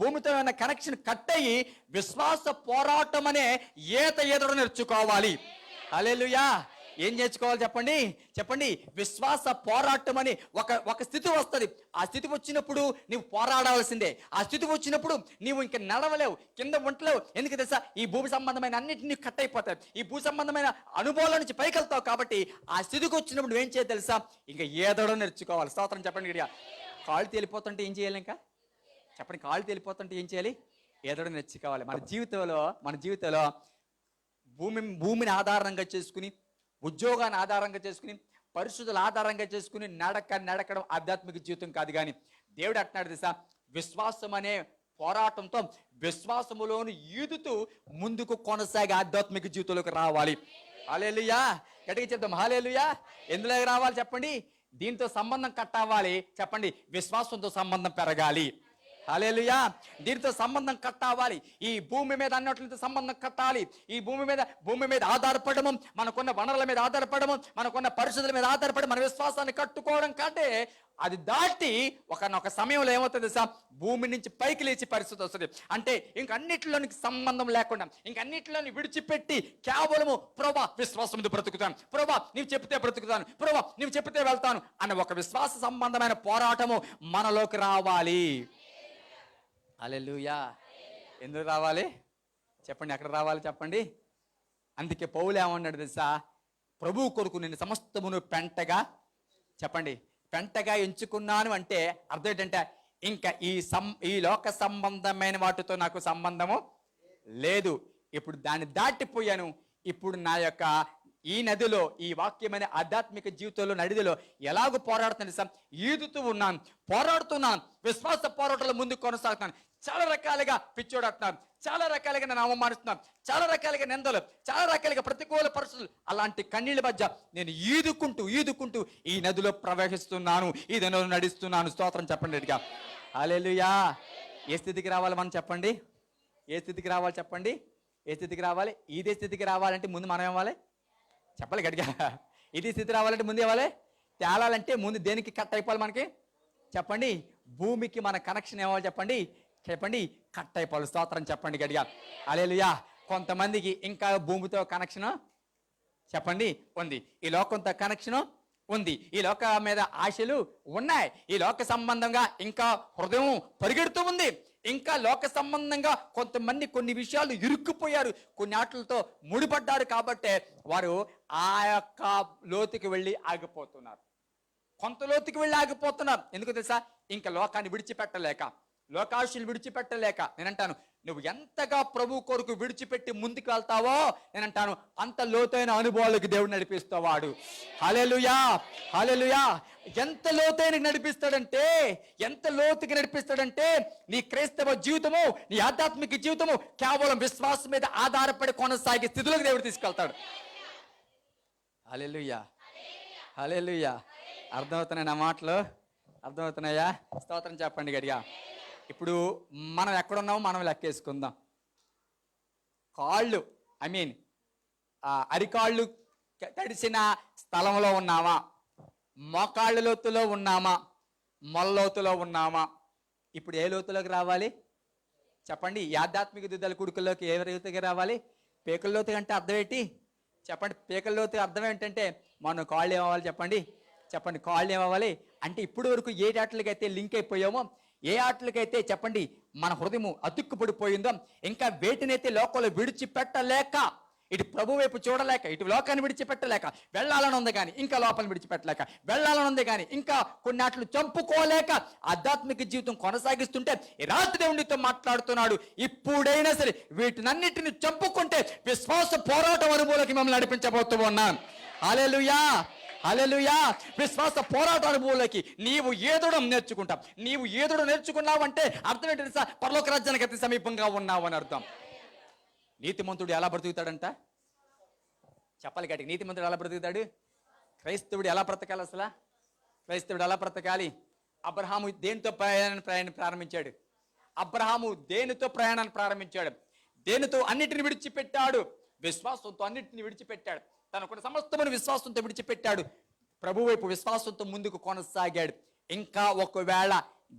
భూమితో ఉన్న కనెక్షన్ కట్ అయ్యి విశ్వాస పోరాటం అనే ఈదడం నేర్చుకోవాలి. హల్లెలూయా. ఏం నేర్చుకోవాలి చెప్పండి, విశ్వాస పోరాటం అని ఒక స్థితి వస్తుంది. ఆ స్థితి వచ్చినప్పుడు నువ్వు పోరాడవలసిందే. ఆ స్థితి వచ్చినప్పుడు నీవు ఇంక నడవలేవు, కింద ఉండలేవు. ఎందుకు తెలుసా, ఈ భూమి సంబంధమైన అన్నింటినీ కట్ అయిపోతాయి, ఈ భూ సంబంధమైన అనుభవాల నుంచి పైకి వెళ్తావు. కాబట్టి ఆ స్థితికి వచ్చినప్పుడు నువ్వేం చేయాలి తెలుసా, ఇంకా ఏదడం నేర్చుకోవాలి. స్తోత్రం చెప్పండి గట్టిగా. కాళ్ళు తేలిపోతుంటే ఏం చేయాలి, ఇంకా చెప్పండి, కాళ్ళు తేలిపోతుంటే ఏం చేయాలి, ఏదడం నేర్చుకోవాలి. మన జీవితంలో భూమిని ఆధారంగా చేసుకుని, ఉద్యోగాన్ని ఆధారంగా చేసుకుని, పరిశుద్ధుల ఆధారంగా చేసుకుని నడకడం ఆధ్యాత్మిక జీవితం కాదు. కానీ దేవుడు అంటున్నాడు తెలుసా, విశ్వాసం అనే పోరాటంతో విశ్వాసములోను ఈదుతూ ముందుకు కొనసాగే ఆధ్యాత్మిక జీవితంలోకి రావాలి. హల్లెలూయా. గట్టిగా చెప్తాం హల్లెలూయా. ఎందులో రావాలి చెప్పండి, దీంతో సంబంధం కట్ అవ్వాలి. చెప్పండి, విశ్వాసంతో సంబంధం పెరగాలి. హల్లెలూయా. దీనితో సంబంధం కట్ అవ్వాలి. ఈ భూమి మీద అన్నట్లయితే సంబంధం కట్టాలి. ఈ భూమి మీద ఆధారపడము, మనకున్న వనరుల మీద ఆధారపడము, మనకున్న పరిస్థితుల మీద ఆధారపడి మన విశ్వాసాన్ని కట్టుకోవడం కంటే అది దాటి ఒక సమయంలో ఏమవుతుంది సార్, భూమి నుంచి పైకి లేచి పరిస్థితి వస్తుంది. అంటే ఇంకన్నిటిలోనికి సంబంధం లేకుండా, ఇంకన్నిటిలోని విడిచిపెట్టి కేవలము ప్రభా విశ్వాసం మీద బ్రతుకుతాను, ప్రభా నీవు చెప్తే బ్రతుకుతాను, ప్రభా నీవు చెప్తే వెళ్తాను అన్న ఒక విశ్వాస సంబంధమైన పోరాటము మనలోకి రావాలి. హల్లెలూయా. ఎందుకు రావాలి చెప్పండి, ఎక్కడ రావాలి చెప్పండి. అందుకే పౌలు ఏమన్నాడు తెలుసా, ప్రభువు కొరకు నేను సమస్తమును పెంటగా ఎంచుకున్నాను అంటే అర్థం ఏంటంటే, ఇంకా ఈ లోక సంబంధమైన వాటితో నాకు సంబంధము లేదు. ఇప్పుడు దాన్ని దాటిపోయాను, ఇప్పుడు నా యొక్క ఈ నదిలో, ఈ వాక్యమైన ఆధ్యాత్మిక జీవితంలో నడిదిలో ఎలాగో పోరాడుతున్నాను తెలుసా? ఈదుతూ ఉన్నాను, పోరాడుతున్నాను, విశ్వాస పోరాటంలో ముందుకు కొనసాగుతున్నాను. చాలా రకాలుగా పిచ్చోడుతున్నాను, చాలా రకాలుగా నన్ను అవమానిస్తున్నాను, చాలా రకాలుగా నిందలు, చాలా రకాలుగా ప్రతికూల పరిస్థితులు. అలాంటి కన్నీళ్ళ మధ్య నేను ఈదుకుంటూ ఈ నదిలో ప్రవహిస్తున్నాను, ఈ నదిలో నడుస్తున్నాను. స్తోత్రం చెప్పండి రెడ్డిగా. హల్లెలూయా. ఏ స్థితికి రావాలి మనం చెప్పండి? ఏ స్థితికి రావాలి చెప్పండి? ఏ స్థితికి రావాలి? ఇదే స్థితికి రావాలంటే ముందు మనం ఏమవ్వాలి చెప్పాలి గట్టిగా. ఇది స్థితి రావాలంటే ముందు ఇవ్వాలి. తేలాలంటే ముందు దేనికి కట్ అయిపోవాలి మనకి చెప్పండి? భూమికి మన కనెక్షన్ ఏమవ్వాలి చెప్పండి? కట్ అయిపోవాలి. స్తోత్రం చెప్పండి గట్టిగా. హల్లెలూయా. కొంతమందికి ఇంకా భూమితో కనెక్షన్ చెప్పండి ఉంది, ఈ లోకంతో కనెక్షన్ ఉంది, ఈ లోక మీద ఆశలు ఉన్నాయి, ఈ లోక సంబంధంగా ఇంకా హృదయం పరిగెడుతూ ఉంది, ఇంకా లోక సంబంధంగా కొంతమంది కొన్ని విషయాలు ఇరుక్కుపోయారు, కొన్ని ఆటలతో ముడిపడ్డారు. కాబట్టే వారు ఆ యొక్క లోతుకి వెళ్ళి ఆగిపోతున్నారు. కొంత లోతుకి వెళ్ళి ఆగిపోతున్నారు. ఎందుకు తెలుసా? ఇంకా లోకాన్ని విడిచిపెట్టలేక, లోకాశులు విడిచిపెట్టలేక. నేనంటాను, నువ్వు ఎంతగా ప్రభు కొరకు విడిచిపెట్టి ముందుకు వెళ్తావో నేనంటాను అంత లోతైన అనుభవాలకు దేవుడు నడిపిస్తావాడు. హల్లెలూయా, హల్లెలూయా. ఎంత లోతైన నడిపిస్తాడంటే, ఎంత లోతుకి నడిపిస్తాడంటే, నీ క్రైస్తవ జీవితము, నీ ఆధ్యాత్మిక జీవితము కేవలం విశ్వాసం మీద ఆధారపడి కొనసాగే స్థితిలోకి దేవుడు తీసుకెళ్తాడు. హల్లెలూయా, హల్లెలూయా. అర్థమవుతున్నాయి నా మాటలు? అర్థమవుతున్నాయా? స్తోత్రం చెప్పండి గట్టిగా. ఇప్పుడు మనం ఎక్కడున్నామో మనం లెక్కేసుకుందాం. కాళ్ళు అరికాళ్ళు తడిసిన స్థలంలో ఉన్నామా? మోకాళ్ళ లోతులో ఉన్నామా? మొల్ల లోతులో ఉన్నామా? ఇప్పుడు ఏ లోతులోకి రావాలి చెప్పండి? ఈ ఆధ్యాత్మిక దుద్దల కుడుకుల్లోకి ఏ లోతుకి రావాలి? పేకల లోతు అంటే అర్థం ఏంటి చెప్పండి? పేకల లోతు అర్థం ఏంటంటే మనం కాళ్ళు ఏమవ్వాలి చెప్పండి? కాళ్ళు ఏమవ్వాలి అంటే ఇప్పుడు వరకు ఏ ఆటలకైతే లింక్ అయిపోయామో, ఏ ఆటలకైతే చెప్పండి మన హృదయము అతుక్కుపడిపోయిందో, ఇంకా వేటినైతే లోకంలో విడిచిపెట్టలేక, ఇటు ప్రభు వైపు చూడలేక, ఇటు లోకాన్ని విడిచిపెట్టలేక వెళ్ళాలని ఉంది కానీ ఇంకా లోపల విడిచిపెట్టలేక, వెళ్ళాలని ఉంది కానీ ఇంకా కొన్ని ఆటలు చంపుకోలేక ఆధ్యాత్మిక జీవితం కొనసాగిస్తుంటే ఈ రాత్రి దేవునితో మాట్లాడుతున్నాడు. ఇప్పుడైనా సరే వీటినన్నిటిని చంపుకుంటే విశ్వాస పోరాటం అనుభవంలోకి మిమ్మల్ని నడిపించబోతూ ఉన్నాను. హల్లెలూయా, హల్లెలూయా. విశ్వాస పోరాట అనుభవంలోకి నీవు ఏదడం నేర్చుకుంటావు. నీవు ఏదడం నేర్చుకున్నావు అంటే అర్థం ఏంటి తెలుసా? పరలోక రాజ్యానికి అతి సమీపంగా ఉన్నావు అని అర్థం. నీతిమంతుడు ఎలా బ్రతుకుతాడంట చెప్పాలి గట్టిగా. నీతిమంతుడు ఎలా బ్రతుకుతాడు? క్రైస్తవుడు ఎలా బ్రతకాలి? అసలు క్రైస్తవుడు ఎలా బ్రతకాలి? అబ్రహాము దేనితో ప్రయాణాన్ని ప్రారంభించాడు? అబ్రహాము దేనితో ప్రయాణాన్ని ప్రారంభించాడు? దేనితో? అన్నిటిని విడిచిపెట్టాడు. విశ్వాసంతో అన్నిటిని విడిచిపెట్టాడు. తనకున్న సమస్తమైన విశ్వాసంతో విడిచిపెట్టాడు. ప్రభు వైపు విశ్వాసంతో ముందుకు కొనసాగాడు. ఇంకా ఒకవేళ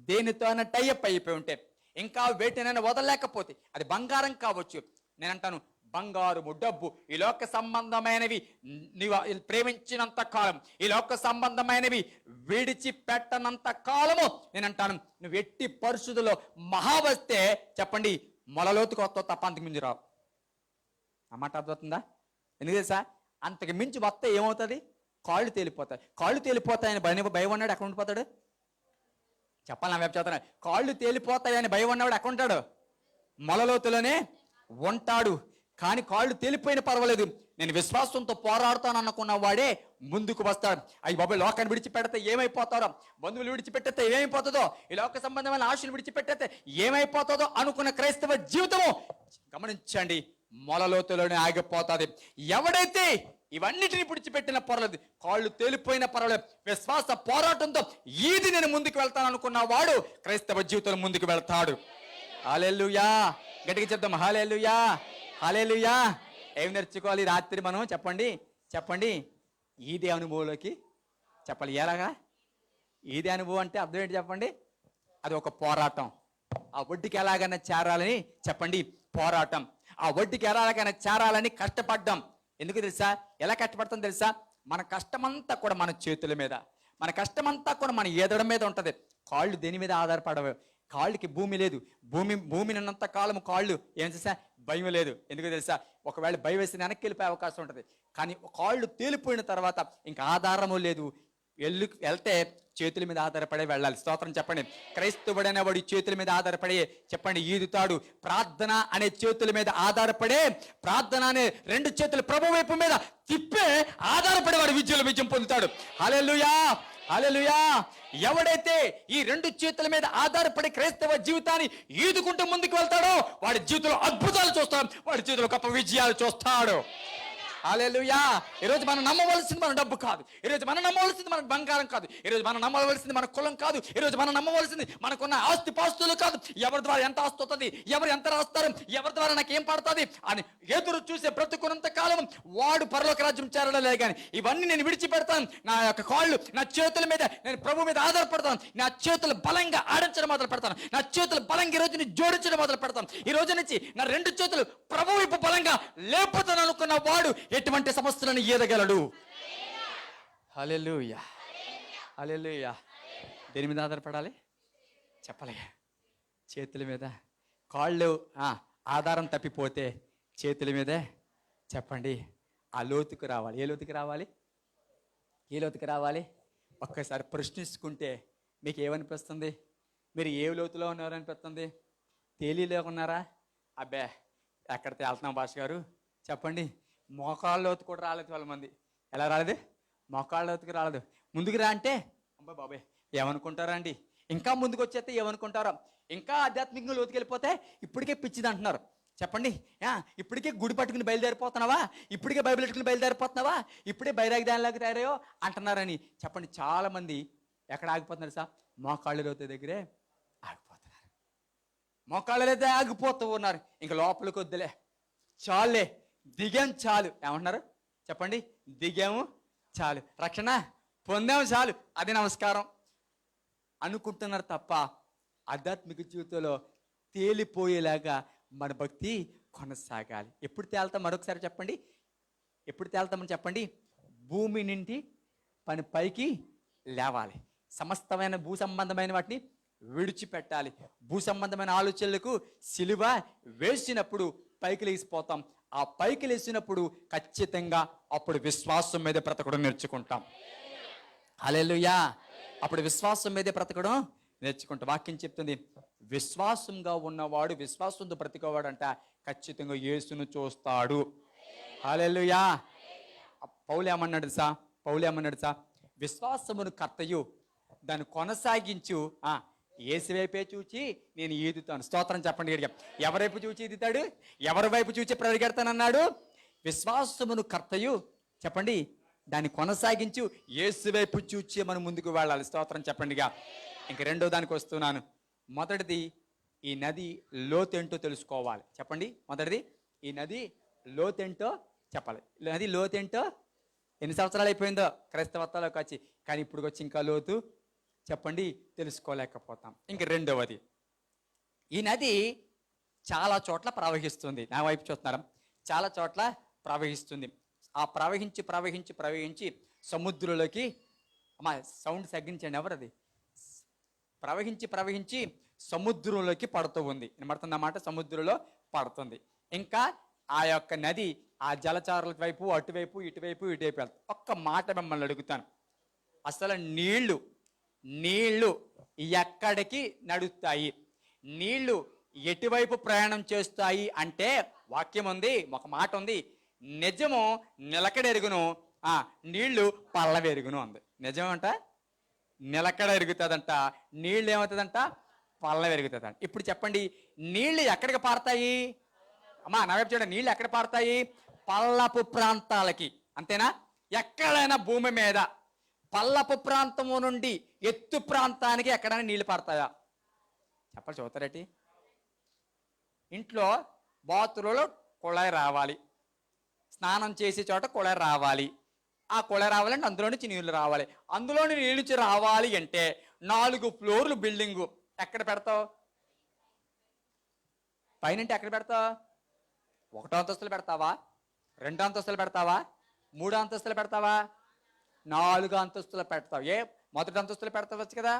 దేనితోనైనా టైఅప్ అయిపోయి ఉంటే, ఇంకా వేటినైనా వదలలేకపోతే, అది బంగారం కావచ్చు, నేనంటాను బంగారము, డబ్బు, ఈ లోక సంబంధమైనవి నీవు ప్రేమించినంత కాలం, ఈ లోక సంబంధమైనవి విడిచిపెట్టనంత కాలము నేనంటాను నువ్వు ఎట్టి పరిస్థితుల్లో మహా వస్తే చెప్పండి మొలలోతుకు వస్తావు తప్ప అంతకు మించి రావు. అన్నమాట అర్థమవుతుందా? ఎందుకు తెలుసా? అంతకు మించి వస్తే ఏమవుతుంది? కాళ్ళు తేలిపోతాయి. కాళ్ళు తేలిపోతాయని భయం ఉన్నాడు ఎక్కడ ఉండిపోతాడు చెప్పాలి? నా వైపు చెప్తాను. కాళ్ళు తేలిపోతాయని భయం ఉన్నవాడు ఎక్కడ ఉంటాడు? మొలలోతులోనే ఉంటాడు. కానీ కాళ్ళు తేలిపోయిన పర్వాలేదు, నేను విశ్వాసంతో పోరాడుతాను అనుకున్న వాడే ముందుకు వస్తాడు. అయ్యి బాబాయ్ లోకాన్ని విడిచిపెడితే ఏమైపోతారో, బంధువులు విడిచిపెట్టేస్తే ఏమైపోతుందో, ఈ లోక సంబంధమైన ఆశలు విడిచిపెట్టేస్తే ఏమైపోతుందో అనుకున్న క్రైస్తవ జీవితము గమనించండి మొలలోతులోనే ఆగిపోతుంది. ఎవడైతే ఇవన్నిటిని విడిచిపెట్టిన పర్వాలేదు, కాళ్ళు తేలిపోయిన పర్వాలేదు, విశ్వాస పోరాటంతో ఈది నేను ముందుకు వెళ్తాను అనుకున్న వాడు క్రైస్తవ జీవితంలో ముందుకు వెళ్తాడు. హల్లెలూయా. గట్టిగా చెప్తాం హల్లెలూయా, హల్లెలూయా. ఏం నేర్చుకోవాలి రాత్రి మనం చెప్పండి? ఈదే అనుభవంలోకి చెప్పాలి. ఎలాగా ఈదే అనుభవం అంటే అర్థం ఏంటి చెప్పండి? అది ఒక పోరాటం. ఆ ఒడ్డుకి ఎలాగైనా చేరాలని చెప్పండి పోరాటం. ఆ ఒడ్డుకి ఎలాగైనా చేరాలని కష్టపడ్డాం. ఎందుకు తెలుసా? ఎలా కష్టపడతాం తెలుసా? మన కష్టమంతా కూడా మన చేతుల మీద, మన కష్టమంతా కూడా మన ఏదడం మీద ఉంటది. కాళ్ళు దేని మీద ఆధారపడవు. కాళ్ళకి భూమి లేదు. భూమిని ఉన్నంత కాలం కాళ్ళు ఏం చేసా భయం లేదు. ఎందుకు తెలుసా? ఒకవేళ భయం వేసి వెనక్కి వెళ్ళిపోయే అవకాశం ఉంటుంది. కానీ కాళ్ళు తేలిపోయిన తర్వాత ఇంకా ఆధారము లేదు, వెళ్తే చేతుల మీద ఆధారపడే వెళ్ళాలి. స్తోత్రం చెప్పండి. క్రైస్తవుడైన వాడు చేతుల మీద ఆధారపడే చెప్పండి ఈదుతాడు. ప్రార్థన అనే చేతుల మీద ఆధారపడే, ప్రార్థన అనే రెండు చేతులు ప్రభు వైపు మీద తిప్పే ఆధారపడే వాడు విజయం పొందుతాడు. హల్లెలూయా, హల్లెలూయా. ఎవడైతే ఈ రెండు చేతుల మీద ఆధారపడి క్రైస్తవ జీవితాన్ని ఈదుకుంటూ ముందుకు వెళ్తాడో వాడి జీవితంలో అద్భుతాలు చూస్తాడు, వాడి జీవితంలో గొప్ప విజయాలు చూస్తాడు. హల్లెలూయా. ఈరోజు మనం నమ్మవలసింది మన డబ్బు కాదు, ఈరోజు మనం నమ్మవలసింది మన బంగారం కాదు, ఈరోజు మనం నమ్మవలసింది మన కులం కాదు, ఈరోజు మనం నమ్మవలసింది మనకున్న ఆస్తి పాస్తులు కాదు. ఎవరి ద్వారా ఎంత ఆస్తి వస్తుంది, ఎవరు ఎంత రాస్తారు, ఎవరి ద్వారా నాకు ఏం పడుతుంది అని ఎదురు చూసే బ్రతుకున్నంత కాలం వాడు పరలోక రాజ్యం చేరడలే. కానీ ఇవన్నీ నేను విడిచిపెడతాను. నా యొక్క కాళ్ళు, నా చేతుల మీద నేను ప్రభు మీద ఆధారపడతాను. నా చేతులు బలంగా ఆడించడం మొదలు పెడతాను. నా చేతులు బలంగా ఈ రోజుని జోడించడం మొదలు పెడతాను. ఈ రోజు నుంచి నా రెండు చేతులు ప్రభు వైపు బలంగా లేపుతాను అనుకున్న వాడు ఎటువంటి సమస్యలను ఈదగలడు. హల్లెలూయా, హల్లెలూయా. దేని మీద ఆధారపడాలి చెప్పలే? చేతుల మీద. కాళ్ళు ఆధారం తప్పిపోతే చేతుల మీదే చెప్పండి ఆ లోతుకు రావాలి. ఏ లోతుకు రావాలి? ఏ లోతుకు రావాలి? ఒక్కసారి ప్రశ్నించుకుంటే మీకు ఏమనిపిస్తుంది? మీరు ఏ లోతులో ఉన్నారనిపిస్తుంది? తేలిలో ఉన్నారా? అబ్బే ఎక్కడ తేలుతున్నాం భాష గారు చెప్పండి. మోకాళ్ళ లోతు కూడా రాలేదు వాళ్ళ మంది. ఎలా రాలేదు? మోకాళ్ళ లోతుకు రాలేదు. ముందుకు రా అంటే అబ్బా బాబాయ్ ఏమనుకుంటారా అండి, ఇంకా ముందుకు వచ్చేస్తే ఏమనుకుంటారో, ఇంకా ఆధ్యాత్మికంగా లోతుకి వెళ్ళిపోతే ఇప్పటికే పిచ్చిది అంటున్నారు. చెప్పండి, ఇప్పటికే గుడి పట్టుకుని బయలుదేరిపోతున్నావా, ఇప్పటికే బైబిల్ పెట్టుకుని బయలుదేరిపోతున్నావా, ఇప్పుడే బైరాగి దానిలాగా తయారయ్యో అంటున్నారని చెప్పండి. చాలా మంది ఎక్కడ ఆగిపోతున్నారు సార్? మోకాళ్ళ లోతు దగ్గరే ఆగిపోతున్నారు. మోకాళ్ళ లోతే ఆగిపోతూ ఉన్నారు. ఇంకా లోపలికి వద్దులే, చాలే, దిగాం చాలు. ఏమంటున్నారు చెప్పండి? దిగాము చాలు, రక్షణ పొందాము చాలు, అది నమస్కారం అనుకుంటున్నారు తప్ప ఆధ్యాత్మిక జీవితంలో తేలిపోయేలాగా మన భక్తి కొనసాగాలి. ఎప్పుడు తేల్తాం? మరొకసారి చెప్పండి, ఎప్పుడు తేల్తామని చెప్పండి? భూమి నుండి పని పైకి లేవాలి. సమస్తమైన భూ సంబంధమైన వాటిని విడిచిపెట్టాలి. భూ సంబంధమైన ఆలోచనలకు సిలువ వేసినప్పుడు పైకి లేచిపోతాం. ఆ పైకి లేచినప్పుడు ఖచ్చితంగా అప్పుడు విశ్వాసం మీద బ్రతకడం నేర్చుకుంటాం. హల్లెలూయా. అప్పుడు విశ్వాసం మీదే బ్రతకడం నేర్చుకుంటాం. వాక్యం చెప్తుంది, విశ్వాసంగా ఉన్నవాడు విశ్వాసంతో బ్రతికేవాడంట ఖచ్చితంగా యేసును చూస్తాడు. హల్లెలూయా. పౌలు ఏమన్నాడు సా? విశ్వాసమును కర్తయు దాన్ని కొనసాగించు యేసు వైపే చూచి నేను ఈదుతాను. స్తోత్రం చెప్పండి. ఎవరైపు చూచి ఈదుతాడు? ఎవరి వైపు చూచి పరిగెడతానన్నాడు? విశ్వాసమును కర్తయు చెప్పండి దాన్ని కొనసాగించు యేసు వైపు చూచి మనం ముందుకు వెళ్ళాలి. స్తోత్రం చెప్పండిగా. ఇంక రెండో దానికి వస్తున్నాను. మొదటిది, ఈ నది లోతేంటో తెలుసుకోవాలి. చెప్పండి. మొదటిది, ఈ నది లోతేంటో చెప్పాలి. నది లోతేంటో ఎన్ని సంవత్సరాలు అయిపోయిందో క్రైస్తవత్వంలోకి వచ్చి, కానీ ఇప్పుడు వచ్చి ఇంకా లోతు చెప్పండి తెలుసుకోలేకపోతాం. ఇంక రెండవది, ఈ నది చాలా చోట్ల ప్రవహిస్తుంది. నా వైపు చూస్తున్నారా? చాలా చోట్ల ప్రవహిస్తుంది. ఆ ప్రవహించి సముద్రంలోకి, సౌండ్ తగ్గించండి ఎవరది, ప్రవహించి సముద్రంలోకి పడుతూ ఉంది. వినబడుతుందన్నమాట, సముద్రంలో పడుతుంది. ఇంకా ఆ యొక్క నది ఆ జలచారుల వైపు అటువైపు ఇటువైపు వెళ్తుంది. ఒక్క మాట మిమ్మల్ని అడుగుతాను, అసలు నీళ్లు ఎక్కడికి నడుస్తాయి? నీళ్లు ఎటువైపు ప్రయాణం చేస్తాయి అంటే వాక్యం ఉంది, ఒక మాట ఉంది, నిజము నిలకడెరుగును, నీళ్లు పల్లవెరుగును అంది. నిజం అంట, నిలకడ ఎరుగుతుందంట, నీళ్ళు ఏమవుతుందంట, పల్లవెరుగుతుందంట. ఇప్పుడు చెప్పండి, నీళ్లు ఎక్కడికి పారుతాయి? అమ్మా నా వైపు చూడండి, నీళ్ళు ఎక్కడ పారుతాయి? పల్లపు ప్రాంతాలకి. అంతేనా? ఎక్కడైనా భూమి మీద పల్లపు ప్రాంతము నుండి ఎత్తు ప్రాంతానికి ఎక్కడైనా నీళ్లు పారుతాయా? చెప్పాలి, చూస్తారేటి? ఇంట్లో బాత్రూంలో కుళాయి రావాలి, స్నానం చేసే చోట కుళాయి రావాలి. ఆ కుళాయి రావాలంటే అందులో నుంచి నీళ్లు రావాలి. అందులోని నీళ్ళు నుంచి రావాలి అంటే 4 ఫ్లోర్లు బిల్డింగు ఎక్కడ పెడతావు? పైన ఎక్కడ పెడతావు? 1వ అంతస్తులు పెడతావా? 2వ అంతస్తులు పెడతావా? 3వ అంతస్తులు పెడతావా? 4 అంతస్తులు పెడతావు. మొదటి అంతస్తులు పెడతావచ్చు కదా.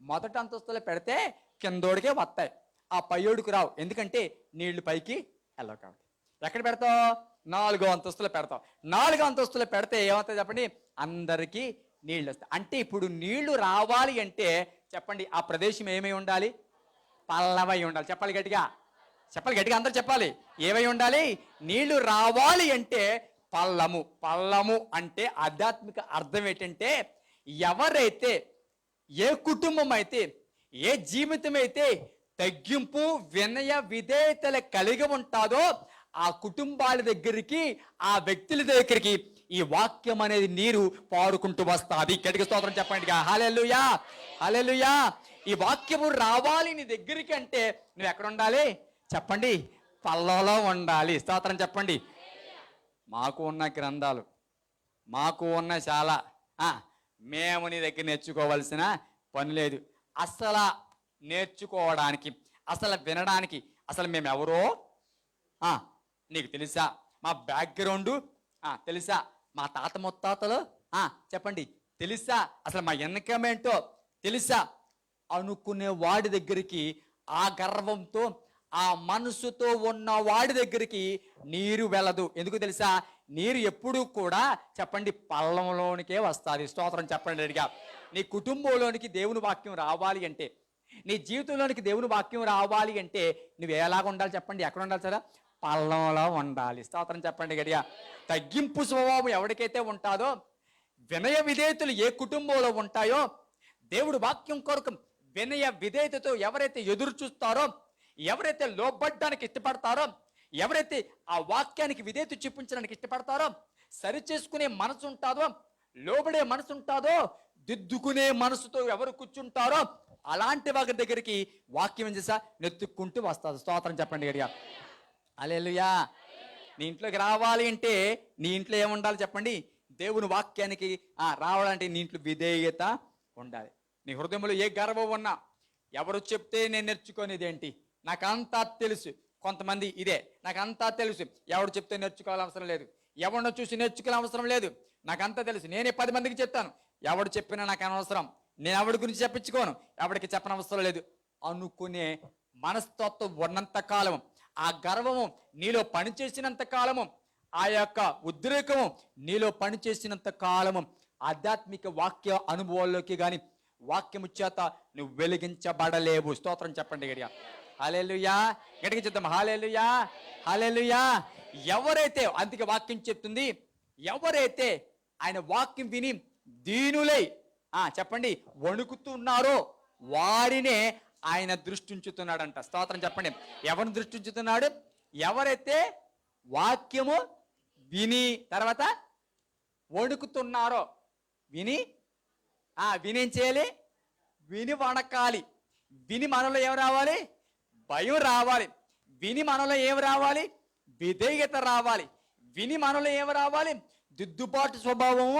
మొదటి అంతస్తులు పెడితే కిందోడికే వస్తాయి, ఆ పైయోడికి రావు. ఎందుకంటే నీళ్లు పైకి వెళ్ళవు కాబట్టి. ఎక్కడ పెడతావు? 4వ అంతస్తులు పెడతావు. 4వ అంతస్తులు పెడితే ఏమవుతుంది చెప్పండి? అందరికీ నీళ్ళు వస్తాయి. అంటే ఇప్పుడు నీళ్లు రావాలి అంటే చెప్పండి, ఆ ప్రదేశం ఏమై ఉండాలి? పల్లవై ఉండాలి. చెప్పాలి గట్టిగా, చెప్పాలి గట్టిగా, అందరూ చెప్పాలి. ఏమై ఉండాలి? నీళ్లు రావాలి అంటే పల్లము. పల్లము అంటే ఆధ్యాత్మిక అర్థం ఏంటంటే, ఎవరైతే, ఏ కుటుంబం అయితే, ఏ జీవితం అయితే తగ్గింపు వినయ విధేయతలు కలిగి ఉంటాదో ఆ కుటుంబాల దగ్గరికి, ఆ వ్యక్తుల దగ్గరికి ఈ వాక్యం అనేది నీరు పారుకుంటూ వస్తుంది. గట్టిగా స్తోత్రం చెప్పండి. హల్లెలూయా, హల్లెలూయా. ఈ వాక్యము రావాలి నీ దగ్గరికి అంటే నువ్వు ఎక్కడ ఉండాలి చెప్పండి? పల్లలో ఉండాలి. స్తోత్రం చెప్పండి. మాకు ఉన్న గ్రంథాలు, మాకు ఉన్న చాలా మేము నీ దగ్గర నేర్చుకోవాల్సిన పని లేదు. అసలు నేర్చుకోవడానికి, అసలు వినడానికి, అసలు మేము ఎవరో నీకు తెలుసా? మా బ్యాక్గ్రౌండ్ తెలుసా? మా తాత ముత్తాతలు చెప్పండి తెలుసా? అసలు మా ఇన్కమ్ ఏంటో తెలుసా అనుకునే వాడి దగ్గరికి, ఆ గర్వంతో, ఆ మనసుతో ఉన్న వాడి దగ్గరికి నీరు వెళ్ళదు. ఎందుకు తెలుసా? నీరు ఎప్పుడూ కూడా చెప్పండి పల్లంలోనికే వస్తుంది. స్తోత్రం చెప్పండి అడిగా. నీ కుటుంబంలోనికి దేవుని వాక్యం రావాలి అంటే, నీ జీవితంలోనికి దేవుని వాక్యం రావాలి అంటే నువ్వు ఎలాగ ఉండాలి చెప్పండి? ఎక్కడ ఉండాలి సరే? పల్లంలో ఉండాలి. స్తోత్రం చెప్పండి గడిగా. తగ్గింపు స్వభావం ఎవరికైతే ఉంటాదో, వినయ విధేయతలు ఏ కుటుంబంలో ఉంటాయో, దేవుడు వాక్యం కొరకు వినయ విధేయతతో ఎవరైతే ఎదురు చూస్తారో, ఎవరైతే లోబడ్డానికి ఇష్టపడతారో, ఎవరైతే ఆ వాక్యానికి విధేయత చూపించడానికి ఇష్టపడతారో, సరి చేసుకునే మనసు ఉంటుందో, లోబడే మనసు ఉంటుందో, దిద్దుకునే మనసుతో ఎవరు కూర్చుంటారో అలాంటి వారి దగ్గరికి వాక్యం ఏం చేసా నెత్తుక్కుంటూ వస్తుంది. స్తోత్రం చెప్పండి గడిగా. హల్లెలూయా. నీ ఇంట్లోకి రావాలి అంటే నీ ఇంట్లో ఏముండాలి చెప్పండి? దేవుని వాక్యానికి రావాలంటే నీ ఇంట్లో విధేయత ఉండాలి. నీ హృదయంలో ఏ గర్వం ఉన్నా, ఎవరు చెప్తే నేను నేర్చుకునేది ఏంటి, నాకంతా తెలుసు. కొంతమంది ఇదే, నాకంతా తెలుసు, ఎవడు చెప్తే నేర్చుకోవాల్సిన అవసరం లేదు, ఎవరినో చూసి నేర్చుకోవాల్సిన అవసరం లేదు, నాకంతా తెలుసు, నేనే 10 మందికి చెప్తాను, ఎవడు చెప్పినా నాకు అనవసరం, నేను ఎవడి గురించి చెప్పించుకోను, ఎవడికి చెప్పనవసరం లేదు అనుకునే మనస్తత్వం ఉన్నంత కాలము, ఆ గర్వము నీలో పనిచేసినంత కాలము, ఆ యొక్క ఉద్రేకము నీలో పనిచేసినంత కాలము ఆధ్యాత్మిక వాక్య అనుభవాల్లోకి కానీ వాక్యము చేత నువ్వు వెలిగించబడలేవు. స్తోత్రం చెప్పండి గడియా. హల్లెలూయా. గట్టిగా చెప్తాం హల్లెలూయా, హల్లెలూయా. ఎవరైతే, అందుకే వాక్యం చెప్తుంది, ఎవరైతే ఆయన వాక్యం విని దీనులై చెప్పండి వణుకుతున్నారో వారినే ఆయన దృష్టి ఉంచుతున్నాడంట. స్తోత్రం చెప్పండి. ఎవరిని దృష్టి ఉంచుతున్నాడు? ఎవరైతే వాక్యము విని తర్వాత వణుకుతున్నారో, వినేం చేయాలి? విని వణకాలి. విని మనలో ఏం రావాలి? భయం రావాలి. విని మనలో ఏం రావాలి? విధేయత రావాలి. విని మనలో ఏం రావాలి? దిద్దుబాటు స్వభావము